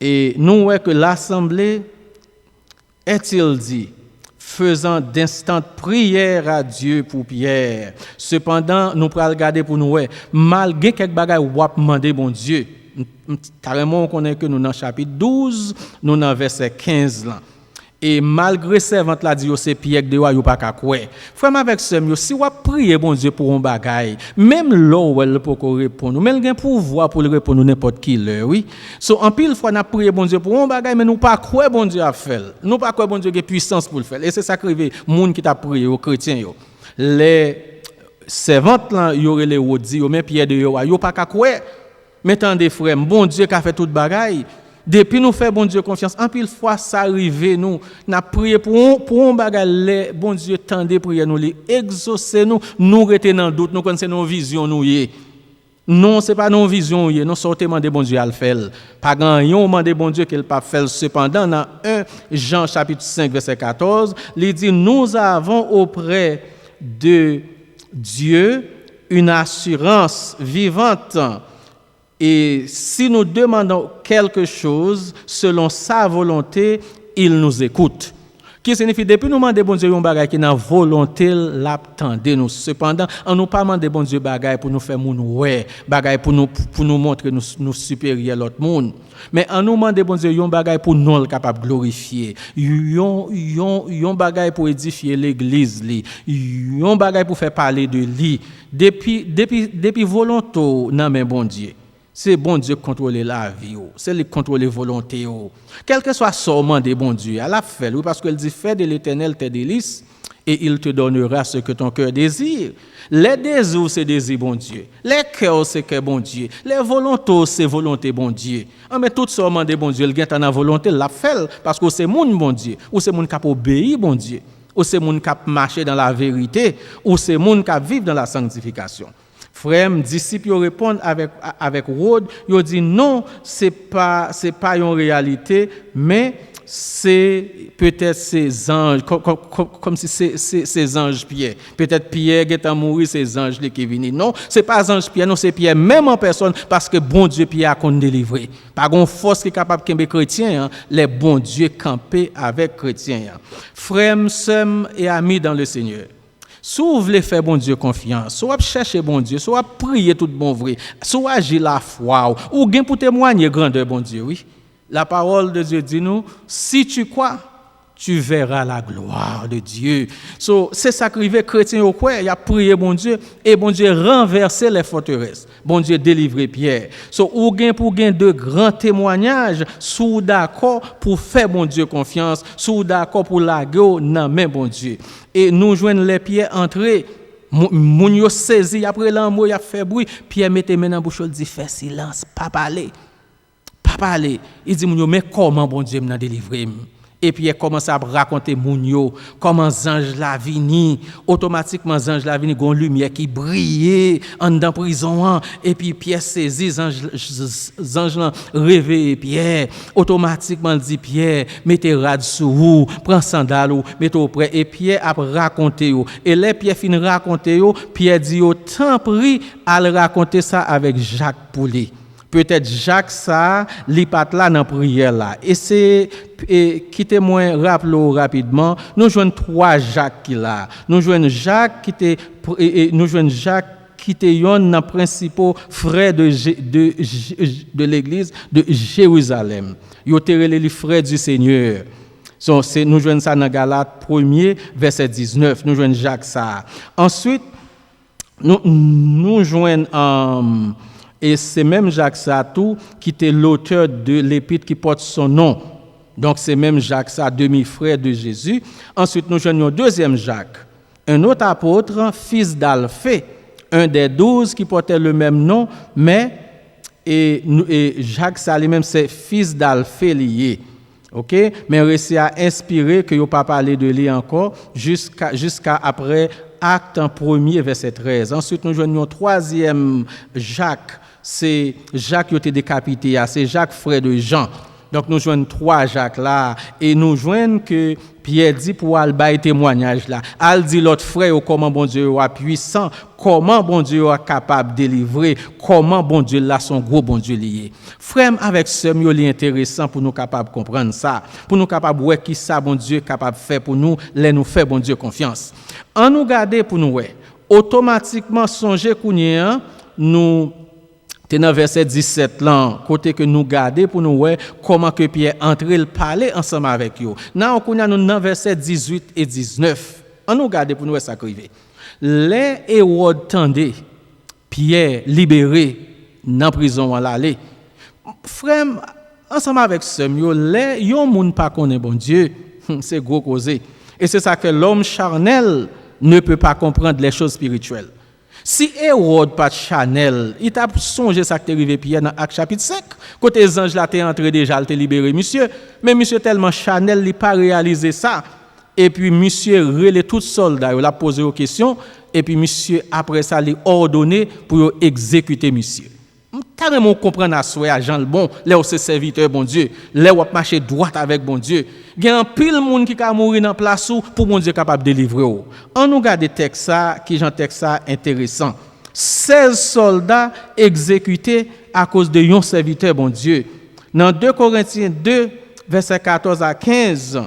Et nous voyons que l'assemblée est-il dit faisant d'instantes prières à Dieu pour Pierre. Cependant, nous pral regarder pour nous malgré quelques bagages ou demander bon Dieu. Carrément on connaît que nous dans chapitre 12, nous dans verset 15 là. Et malgré servante la dit c'est Pierre de yo pas ka croire. Frère avec sœur si ou prier bon Dieu pour un bagaille, même l'eau elle peut répondre. Mais il a pouvoir pour le répondre n'importe qui l'heure, oui. So en pile fois n'a prier bon Dieu pour un bagaille mais nous pas croire bon Dieu a fait. Nous pas croire bon Dieu a puissance pour le faire. Et c'est ça qui arrive monde qui t'a prié aux chrétiens yo. Les servantes là y aurait les dit mais Pierre de yo pas ka croire. Mais tant des frères bon Dieu qui a fait toute bagaille. Depuis nous faire bon Dieu confiance, en pile fois ça arrive nous, n'a prié pour un bagage, bon Dieu tendez prier nous, les exaucer nous rester dans doute, nous connaissons nos visions nous y. Non, c'est pas nos visions y, non sortement de bon Dieu à le faire. Pas grand yon de bon Dieu qu'il pas faire cependant dans 1 Jean chapitre 5 verset 14, il dit nous avons auprès de Dieu une assurance vivante. Et si nous demandons quelque chose selon sa volonté, il nous écoute. Qui signifie, depuis nous demander bon Dieu un bagage qui n'a volonté, l'attendez nous. Cependant, on nous pas demander bon Dieu bagage pour nous faire moun ouais, bagage pour nous montrer nous supérieurs à l'autre monde. Mais on nous demande bon Dieu un bagage pour nous capable glorifier. Yon bagage pour édifier l'église li. Yon bagage pour faire parler de lui. Depuis volonté nan men bon Dieu. C'est bon Dieu qui contrôle la vie, c'est lui qui contrôle la volonté. Quel que soit son de bon Dieu, elle a fait, oui, parce qu'elle dit fais de l'Éternel tes délices et il te donnera ce que ton cœur désire. Les désirs, c'est désir bon Dieu. Les cœurs, c'est cœur bon Dieu. Les volontés, c'est volonté bon Dieu. Mais tout ce de bon Dieu, il a une volonté, l'a fait parce que c'est mon bon Dieu, ou c'est mon qui obéit bon Dieu, ou c'est mon qui marche dans la vérité, ou c'est mon qui vit dans la sanctification. Frère, disciples répondent avec Rod, ils disent non, c'est pas une réalité, mais c'est peut-être ces anges, comme si c'est ces anges Pierre. Peut-être Pierre qui est mort, ces anges qui viennent. Non, c'est pas ange Pierre, non, c'est Pierre même en personne, parce que bon Dieu Pierre a qu'on délivré. Par une force qui est capable de chrétiens, hein, les bons dieux camper avec chrétiens. Hein. Frères, sœurs et amis dans le Seigneur. Si vous voulez faire bon Dieu confiance, soit chercher bon Dieu, soit prier tout bon vrai, soit agir la foi, ou bien pour témoigner grandeur bon Dieu, oui. La parole de Dieu dit nous, si tu crois, tu verras la gloire de Dieu. C'est ça que les chrétiens au quoi, il a prié bon Dieu et bon Dieu renversé les forteresses. Bon Dieu délivré Pierre. Ou gain pour gain de grands témoignages, sous d'accord pour faire bon Dieu confiance, sous d'accord pour la gueule non mais bon Dieu. Et nous joignent les pierres entrées. Moun yo saisi après l'amour, il a fait bruit, Pierre mettait main dans bouche, il dit fais silence, pas parler. Pas parler. Il dit moun yo mais comment bon Dieu m'a délivré? Et puis il commence à raconter Mounio comment ange la vini automatiquement ange la vini gon lumière qui brillait en dans prison et puis Pierre saisit ange réveille Pierre automatiquement dit Pierre mettez rad sur vous prend sandal ou mettez auprès et Pierre a raconté et les Pierre fin raconter Pierre dit tant pris à raconter ça avec Jacques Poulet. Peut-être Jacques ça li pat là dans prière là et c'est quittez-moi rappelons rapidement nous joignons trois Jacques qui là nous joignons Jacques qui était qui était un des principaux frères de l'église de Jérusalem. Ils étaient les frères du Seigneur. Nous joignons ça dans Galates 1er verset 19 nous joignons Jacques ça. Ensuite nous joignons et c'est même Jacques Satou qui était l'auteur de l'épître qui porte son nom. Donc c'est même Jacques Satou, demi-frère de Jésus. Ensuite, nous joignons deuxième Jacques, un autre apôtre, fils d'Alphée, un des 12 qui portait le même nom, mais et Jacques Satou lui-même c'est fils d'Alphée lié. OK, mais récit a inspiré que yo pas parler de lui encore jusqu'à après Acte 1er verset 13. Ensuite nous joignons troisième Jacques, c'est Jacques qui a été décapité, c'est Jacques frère de Jean. Donc nous joignons trois Jacques là et nous joignons que Pierre dit pour al bailler témoignage là. Al dit l'autre frère comment bon Dieu est puissant, comment bon Dieu est capable de délivrer, comment bon Dieu là son gros bon Dieu lié. Frère avec ce mieux intéressant pour nous capable comprendre ça, pour nous capable voir qui ça bon Dieu capable faire pour nous, les nous faire bon Dieu confiance. En nous garder pour nous ouais, automatiquement songer kounien nous c'est dans verset 17 là, côté que nous garder pour nous voir comment que Pierre entrer le parler ensemble avec eux. Now on a nous dans verset 18 et 19. On nous garder pour nous voir ça arriver. Les Hérode tendait Pierre libéré dans prison à l'aller. Frère ensemble avec ce mieux les yon moun pas connaît bon Dieu, c'est gros causé. Et c'est ça que l'homme charnel ne peut pas comprendre les choses spirituelles. Si Hérode pas de Chanel, il t'a songé ça qui est arrivé Pierre dans Acte chapitre 5, côté les anges là t'es entré déjà, t'es libéré monsieur, mais monsieur tellement Chanel il pas réalisé ça. Et puis monsieur relé tout soldat, il a posé aux questions et puis monsieur après ça il ordonné pour exécuter monsieur. Carrément comprendre à soi agent le bon, là c'est serviteur bon Dieu, là on marcher droit avec bon Dieu. Il y a un pile monde qui va mourir dans place pour bon Dieu capable de délivrer. On nous regarde texte ça qui j'en texte ça intéressant. 16 soldats exécutés à cause de un serviteur bon Dieu. Dans 2 Corinthiens 2 verset 14 à 15,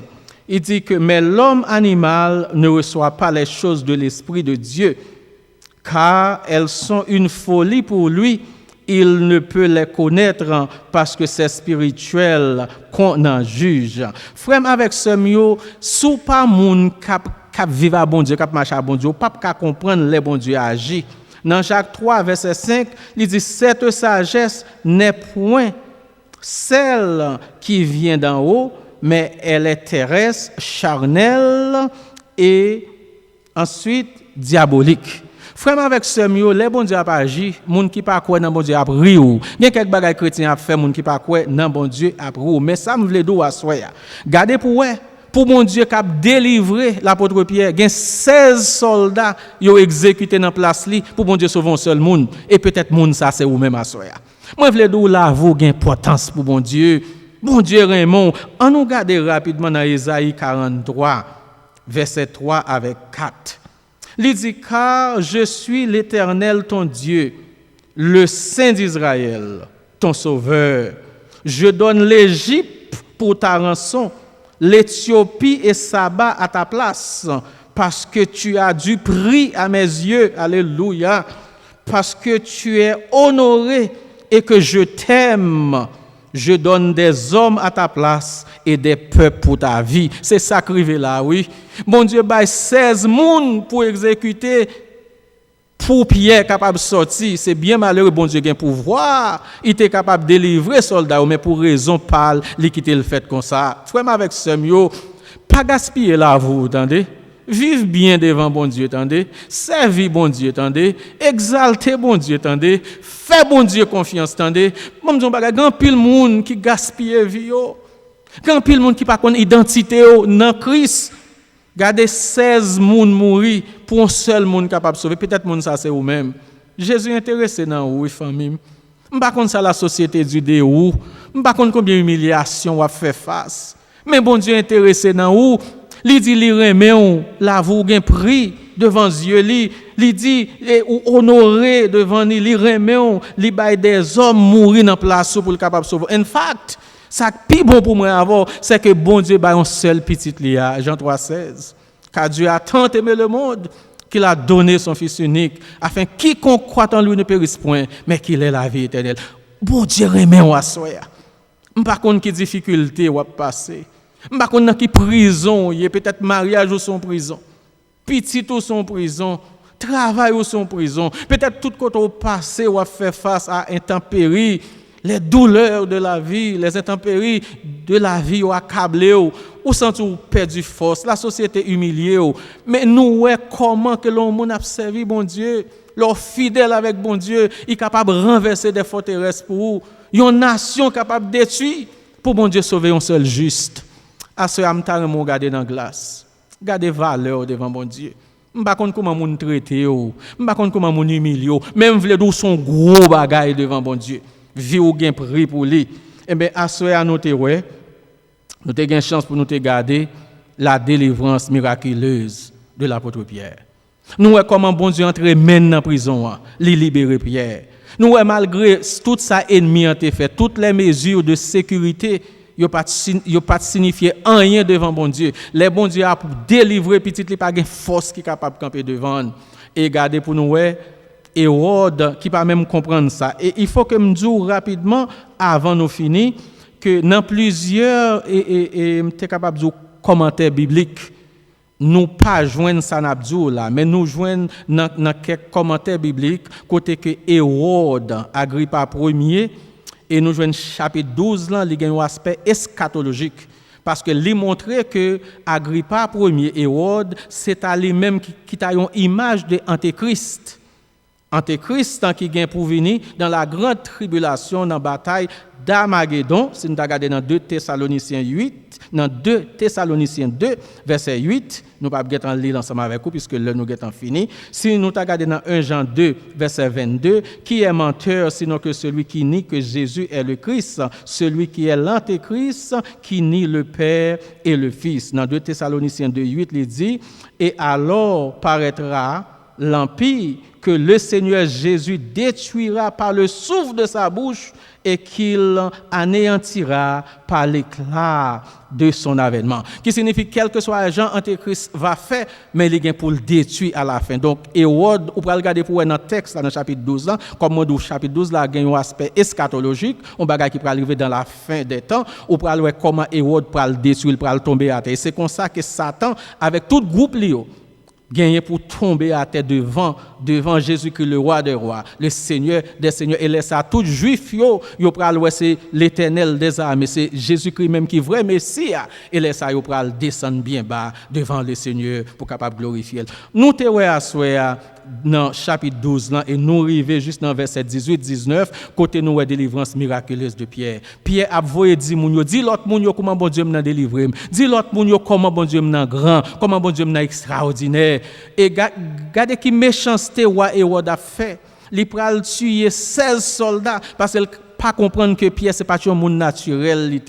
il dit que mais l'homme animal ne reçoit pas les choses de l'esprit de Dieu car elles sont une folie pour lui. Il ne peut les connaître parce que c'est spirituel qu'on en juge. Frère, avec ce mot, sous pas moun cap vivre à bon Dieu, cap marcher à bon Dieu, pas cap comprendre les bon Dieu agit. Dans Jacques 3 verset 5, il dit cette sagesse n'est point celle qui vient d'en haut, mais elle est terrestre, charnelle et ensuite diabolique. Frère avec ce mieux, les bon Dieu a agi, moun qui pas quoi dans bon Dieu a ri ou. Il y a quelques bagages chrétiens a fait moun qui pas quoi dans bon Dieu a ri ou, mais ça me vle do à soya. Gardez pour mon Dieu qui a délivré l'apôtre Pierre, il y a 16 soldats yo exécuté dans place li pour bon Dieu sauver un seul monde et peut-être monde ça c'est ou même à soya. Moi vle do la vous gain importance pour bon Dieu. Bon Dieu Raymond, on nous regarde rapidement dans Ésaïe 43 verset 3 avec 4. Il dit, car je suis l'Éternel ton Dieu, le Saint d'Israël, ton Sauveur. Je donne l'Égypte pour ta rançon, l'Éthiopie et Saba à ta place, parce que tu as du prix à mes yeux, alléluia, parce que tu es honoré et que je t'aime. Je donne des hommes à ta place et des peuples pour ta vie. C'est ça qui arrive là, oui. Bon Dieu, bail 16 moun pour exécuter, pour Pierre capable de sortir. C'est bien malheureux, bon Dieu, qui a pouvoir. Il était capable de délivrer soldats, mais pour raison pâle, il quitter le fait comme ça. Frère, avec ce mieux, pas gaspiller là, vous entendez? Vive bien devant bon Dieu, attendez. Servis bon Dieu, attendez. Exaltez bon Dieu, attendez. Fais bon Dieu confiance, attendez. Moi, je dis, grand pile monde qui gaspille vie, grand pile monde qui pas connaît identité dans Christ. Gardez 16 monde mourir pour un seul monde capable de sauver. Peut-être monde ça c'est vous même. Jésus est intéressé dans vous, famille. Je ne sais pas ça la société du dé ou. Je ne sais pas combien d'humiliations on a fait face. Mais bon Dieu est intéressé dans vous. Il dit, il remet la vous gain prix devant Dieu. Il dit, ou honoré devant lui. Il remet, il baille des hommes mourir dans place pour le capable de sauver. En fait, ça qui est bon pour moi avoir, c'est que bon Dieu baille un seul petit lia, Jean 3,16. Car Dieu a tant aimé le monde qu'il a donné son Fils unique, afin que quiconque croit en lui ne périsse point, mais qu'il ait la vie éternelle. Bon Dieu remet ou assoya. Par contre, qui difficulté ou passer. Par contre, qui prison, il y a peut-être mariage ou son prison, petit ou son prison, travail ou son prison, peut-être tout côté au passé ou a fait face à intempéries, les douleurs de la vie, les intempéries de la vie ou accablé ou senti ou perdu force, la société humiliée ou. Mais nous ouais comment que l'homme a servi bon Dieu, leur fidèle avec bon Dieu, il est capable de renverser des forteresses pour vous, une nation capable de détruire pour bon Dieu sauver un seul juste. À ce moment-là, je regarde dans la glace. Gardez valeur devant bon Dieu. Je ne sais pas comment vous traitez, je ne sais pas comment vous humiliez, même si vous son gros bagage devant bon Dieu. Vie ou gain prix pour lui. Eh bien, à ce moment-là, nous avons une chance pour nous garder la délivrance miraculeuse de l'apôtre Pierre. Nous voyons comment bon Dieu entre men dans la prison, les libérer Pierre. Nous voyons malgré tout ça ennemi a été fait, toutes les mesures de sécurité, il n'y a pas signifié rien devant bon Dieu. Les bon Dieu a pour délivrer petit, il n'y a pas de force qui est capable de camper devant. Et regardez pour nous, Hérode qui pas même comprendre ça. Et il faut que me dise rapidement, avant nous finir, que dans plusieurs, et m'étais capable de commentaires bibliques, nous pas joindre ça là, mais nous joindre dans quelques commentaires bibliques, côté que Hérode, Agrippa Ier, et nous jouons chapitre 12 là, il y a un aspect eschatologique parce que lui montrait que Agrippa Ier Hérode, c'est à lui-même qui a une image de Antéchrist. Antéchrist qui vient pour venir dans la grande tribulation, dans la bataille d'Armageddon, si nous regardons dans 2 Thessaloniciens 8, dans 2 Thessaloniciens 2, verset 8, nous ne pouvons pas lire ensemble avec vous puisque là nous avons fini. Si nous regardons dans 1 Jean 2, verset 22, qui est menteur sinon que celui qui nie que Jésus est le Christ, celui qui est l'Antéchrist, qui nie le Père et le Fils. Dans 2 Thessaloniciens 2, 8, il dit, et alors paraîtra l'empire que le Seigneur Jésus détruira par le souffle de sa bouche et qu'il anéantira par l'éclat de son avènement. Qui signifie quel que soit Jean Antéchrist va faire, mais il est pour le détruire à la fin. Donc, Hérode, on peut regarder pour dans le texte, dans le chapitre 12, là, comme on dit, chapitre 12, là, il y a un aspect eschatologique, un bagage qui peut arriver dans la fin des temps, on peut voir comment Hérode peut le détruire, peut le tomber à terre. C'est comme ça que Satan, avec tout groupe Léo, gagné pour tomber à terre devant Jésus-Christ, le roi des rois, le Seigneur des seigneurs, et laisser à tout juif, yo pral c'est l'Éternel des armées, c'est Jésus-Christ même qui est vrai Messie, et laisser yo pral descendre bien bas devant le Seigneur pour capable glorifier. Nous te ouais à dans chapitre 12 là, et nous arrivons juste dans verset 18-19 côté nous ouais délivrance miraculeuse de Pierre. Pierre a voyé dit moun yo, dit l'autre moun yo comment bon Dieu m'a délivré, dit l'autre moun yo comment bon Dieu m'a grand, comment bon Dieu m'a extraordinaire. Et regardez qui méchanceté roi Hérode a fait. Il pral tuer 16 soldats parce qu'il pas comprendre que Pierre c'est pas un monde naturel,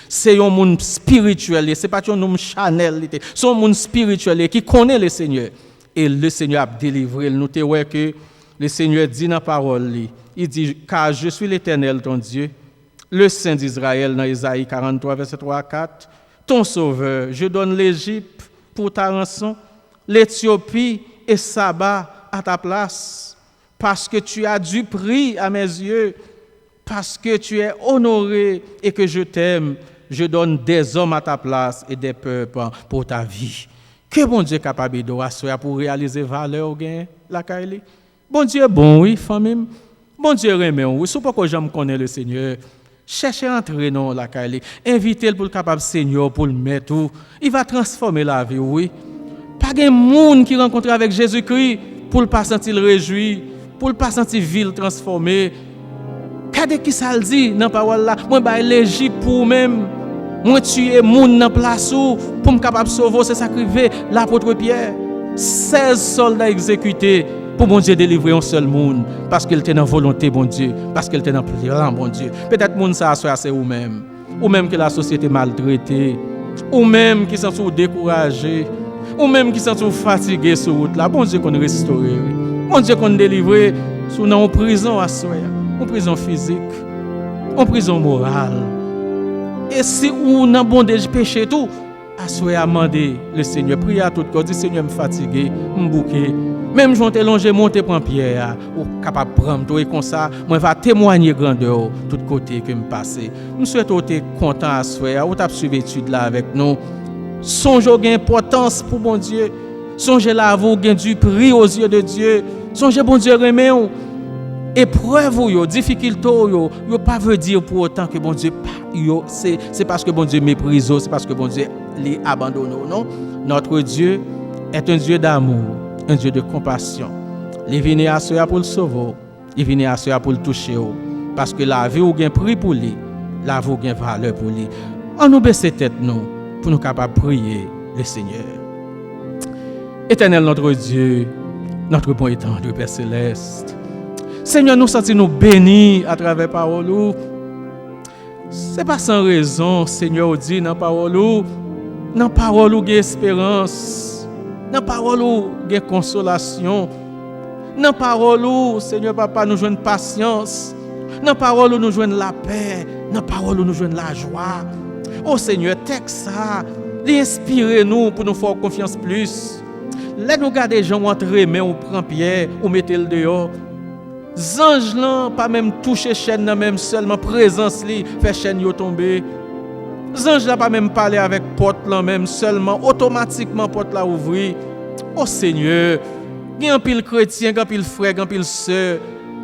c'est un monde spirituel, c'est pas un monde charnel, c'est un monde spirituel qui connaît le Seigneur. Et le Seigneur a délivré. Nous te voyons que le Seigneur dit dans la parole, il dit, car je suis l'Éternel ton Dieu, le Saint d'Israël dans Isaïe 43, verset 3 à 4, ton sauveur, je donne l'Égypte pour ta rançon, l'Éthiopie et Saba à ta place, parce que tu as du prix à mes yeux, parce que tu es honoré et que je t'aime, je donne des hommes à ta place et des peuples pour ta vie. Que bon Dieu est capable de pour réaliser valeur gain la Kaili. Bon Dieu est bon, oui, famille. Bon Dieu remet, oui. C'est pourquoi j'aime connaître le Seigneur. Cherchez à entrer dans la Kaili. Invitez-le pour le capable Seigneur, pour le mettre où. Il va transformer la vie, oui. Pas de monde qui rencontre avec Jésus-Christ pour ne pas sentir le réjouir, pour ne pas sentir ville transformée. Qu'est-ce qui ça dit dans la parole là? Moi, je l'Égypte pour même. Moi, tuer moun dans place où pour me capable sauver, c'est sacrifier l'apôtre Pierre. 16 soldats exécutés pour mon Dieu délivrer un seul monde parce qu'il était dans volonté, bon Dieu, parce qu'il était dans plan, bon Dieu. Peut-être moun ça c'est vous-même, ou même que la société maltraitée, ou même qui sont découragés, ou même qui sont fatigués sur route là. Bon Dieu qu'on restaure, bon Dieu qu'on délivre sous une prison à soi, une prison physique, une prison morale. Et si on a bondage péché tout, assoyez à demander le Seigneur, priez à tout corps, dit Seigneur, me fatigué, me bouqué. Même je vais longer, monter prendre pierre, ou capable de prendre tout et comme ça, moi va témoigner grandeur tout côté que me passer. Nous souhaitons être content à soir, ou t'as suivi l'étude là avec nous. Songez gain importance pour bon Dieu. Songez là vous gain du prix aux yeux de Dieu. Songez bon Dieu remet épreuve yo, difficulté yo pas veut dire pour autant que bon Dieu yo c'est parce que bon Dieu méprise, c'est parce que bon Dieu les abandonne, non. Notre Dieu est un Dieu d'amour, un Dieu de compassion. Il vient à ceux pour le sauver, il vient à ceux pour le toucher parce que la vie ou gain prix pour lui, la vie ou gain valeur pour lui. On nous baisse tête nous pour nous capables de prier le Seigneur. Éternel notre Dieu, notre bon et tendre Père céleste. Seigneur, nous sentons nous bénis à travers la parole. Ce n'est pas sans raison, Seigneur, dit dans la parole, il y a espérance, dans la parole, il y a consolation, dans la parole, Seigneur Papa, nous jouons patience, dans la parole, nous jouons la paix, dans la parole, nous jouons la joie. Oh Seigneur, texte ça, inspirez-nous pour nous faire confiance plus. Laisse nous garder les gens entrer, mais on prend pierre, on met le dehors. Ange là pas même toucher chaîne là même seulement présence li fait chaîne yo tomber. Ange là pas même parler avec porte là même seulement automatiquement porte là ouvrir. Oh Seigneur, il y a un pile chrétien, un pile frère, un pile sœur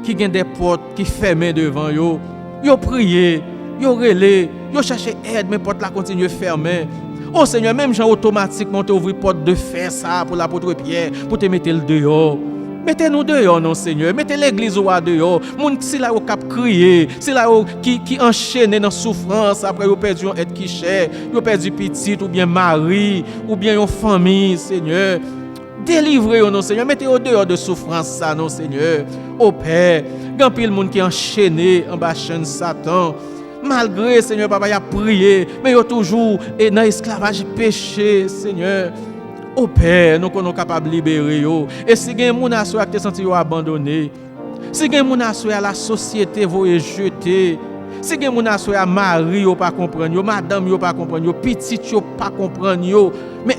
qui ont des portes qui ferment devant yo. Yo prier, yo relé, yo chercher aide mais porte là continue fermer. Oh Seigneur, même gens automatiquement te ouvrir porte de fer ça pour l'apôtre Pierre pour te mettre le dehors. Mettez-nous dehors, non, Seigneur. Mettez l'église au dehors. Moun si là au cap crier, si là qui enchaîné dans souffrance après yo perdu un être qui cher, yo perdu petit ou bien mari ou bien une famille, Seigneur. Délivrez-nous, non, Seigneur. Mettez au dehors de souffrance ça, non, Seigneur. Au Père, grand pile monde qui enchaîné en bas chaîne Satan. Malgré, Seigneur, papa, il a prié, mais il a toujours dans l'esclavage péché, Seigneur. Au Père, nous sommes capables de libérer. Et si il y a des gens qui sont abandonnés, si il y a des gens qui la société vous jeter, si il y a des gens qui sont mari, vous pas comprendre, madame, vous pas comprendre, petit, vous pas comprendre, mais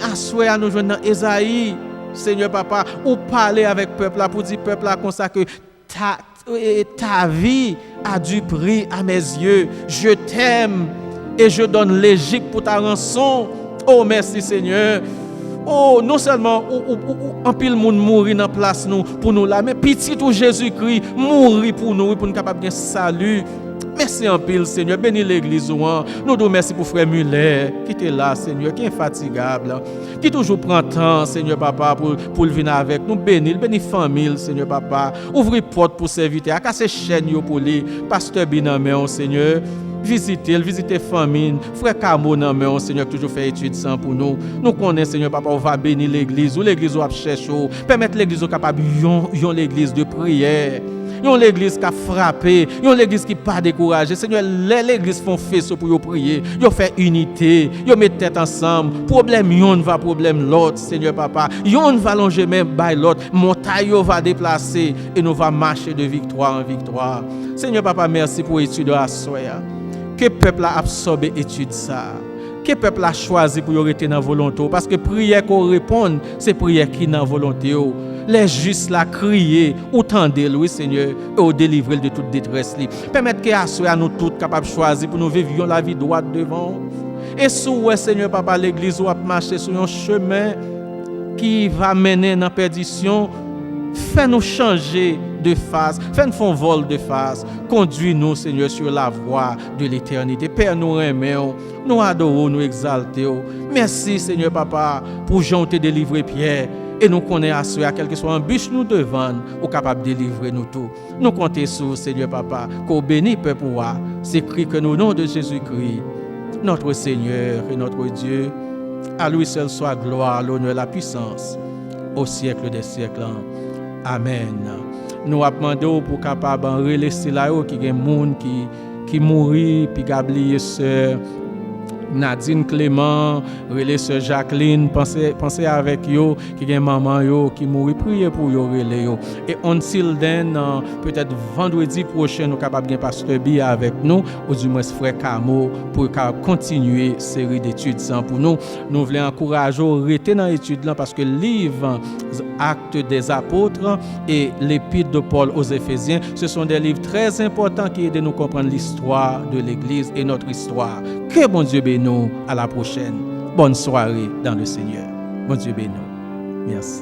à nous joindre dans Ésaïe, Seigneur, papa, ou parler avec le peuple pour dire peuple comme ça que ta vie a du prix à mes yeux. Je t'aime et je donne l'Égypte pour ta rançon. Oh, merci Seigneur. Oh, non seulement un pile monde mourir dans place nous pour nous là, mais petit tout Jésus-Christ mourir pour nous capable de salut. Merci en pile, Seigneur. Bénis l'église. Nous nous merci pour frère Muller, qui était là, Seigneur, qui est infatigable, qui toujours prend temps, Seigneur, papa, pour venir avec nous. Bénis famille, Seigneur, papa. Ouvrez porte pour serviteur, à casser chaîne pour lui. Pasteur Binamé, Seigneur. Visitez famille, frère Camo, Seigneur, toujours fait étude sans pour nous. Nous connaissons, Seigneur, papa, on va bénir l'église, ou l'église va chercher, permettre l'église capable, l'église de prière. Yon l'église qui a frappé, yon l'église qui pas découragé. Seigneur, l'église font faisceau pour yo prier, yo fait unité, yo met tête ensemble. Problème yon va problème l'autre, Seigneur papa. Yon va longer même by l'autre, montagne va déplacer et nous va marcher de victoire en victoire. Seigneur papa, merci pour l'étude à soya. Que peuple a absorbé l'étude ça. Que peuple a choisi pour rester dans la volonté parce que prière qu'on répond, c'est prière qui dans la volonté. Les justes la crier, ou tendez oui Seigneur, et au délivrer de toute détresse. Permettre que nous tous capables de choisir pour nous vivre la vie droite devant. Et sous Seigneur Papa, l'église va marcher sur un chemin qui va mener dans la perdition. Fais-nous changer de face, fais-nous faire un vol de face. Conduis-nous, Seigneur, sur la voie de l'éternité. Père, nous remercions, nous adorons, nous exaltons. Merci, Seigneur Papa, pour Jean te délivrer Pierre. Et nous connaissons à quel que soit un bûche nous devant, ou capable de délivrer nous tout. Nous comptons sur Seigneur Papa, qu'au béni peuple roi, c'est écrit que nous, au nom de Jésus-Christ, notre Seigneur et notre Dieu, à lui seul soit gloire, l'honneur, la puissance, au siècle des siècles. Amen. Nous demandons pour capable de relaisser là qui y a des gens qui mourent, puis oublier sœur Nadine Clément, relais sœur Jacqueline, pensez avec yo qui gen maman yo qui mourit, priez pour yo relais yo. Et until then, peut-être vendredi prochain nous capable gen pasteur Bi avec nous ou du moins frère Camo pour continuer série d'études sans pour nous. Nous voulons encourager rester dans l'étude là parce que livre Actes des apôtres et l'épître de Paul aux Éphésiens, ce sont des livres très importants qui aident nous comprendre l'histoire de l'église et notre histoire. Que bon Dieu bénisse nous. À la prochaine. Bonne soirée dans le Seigneur. Bon Dieu bénisse nous. Merci.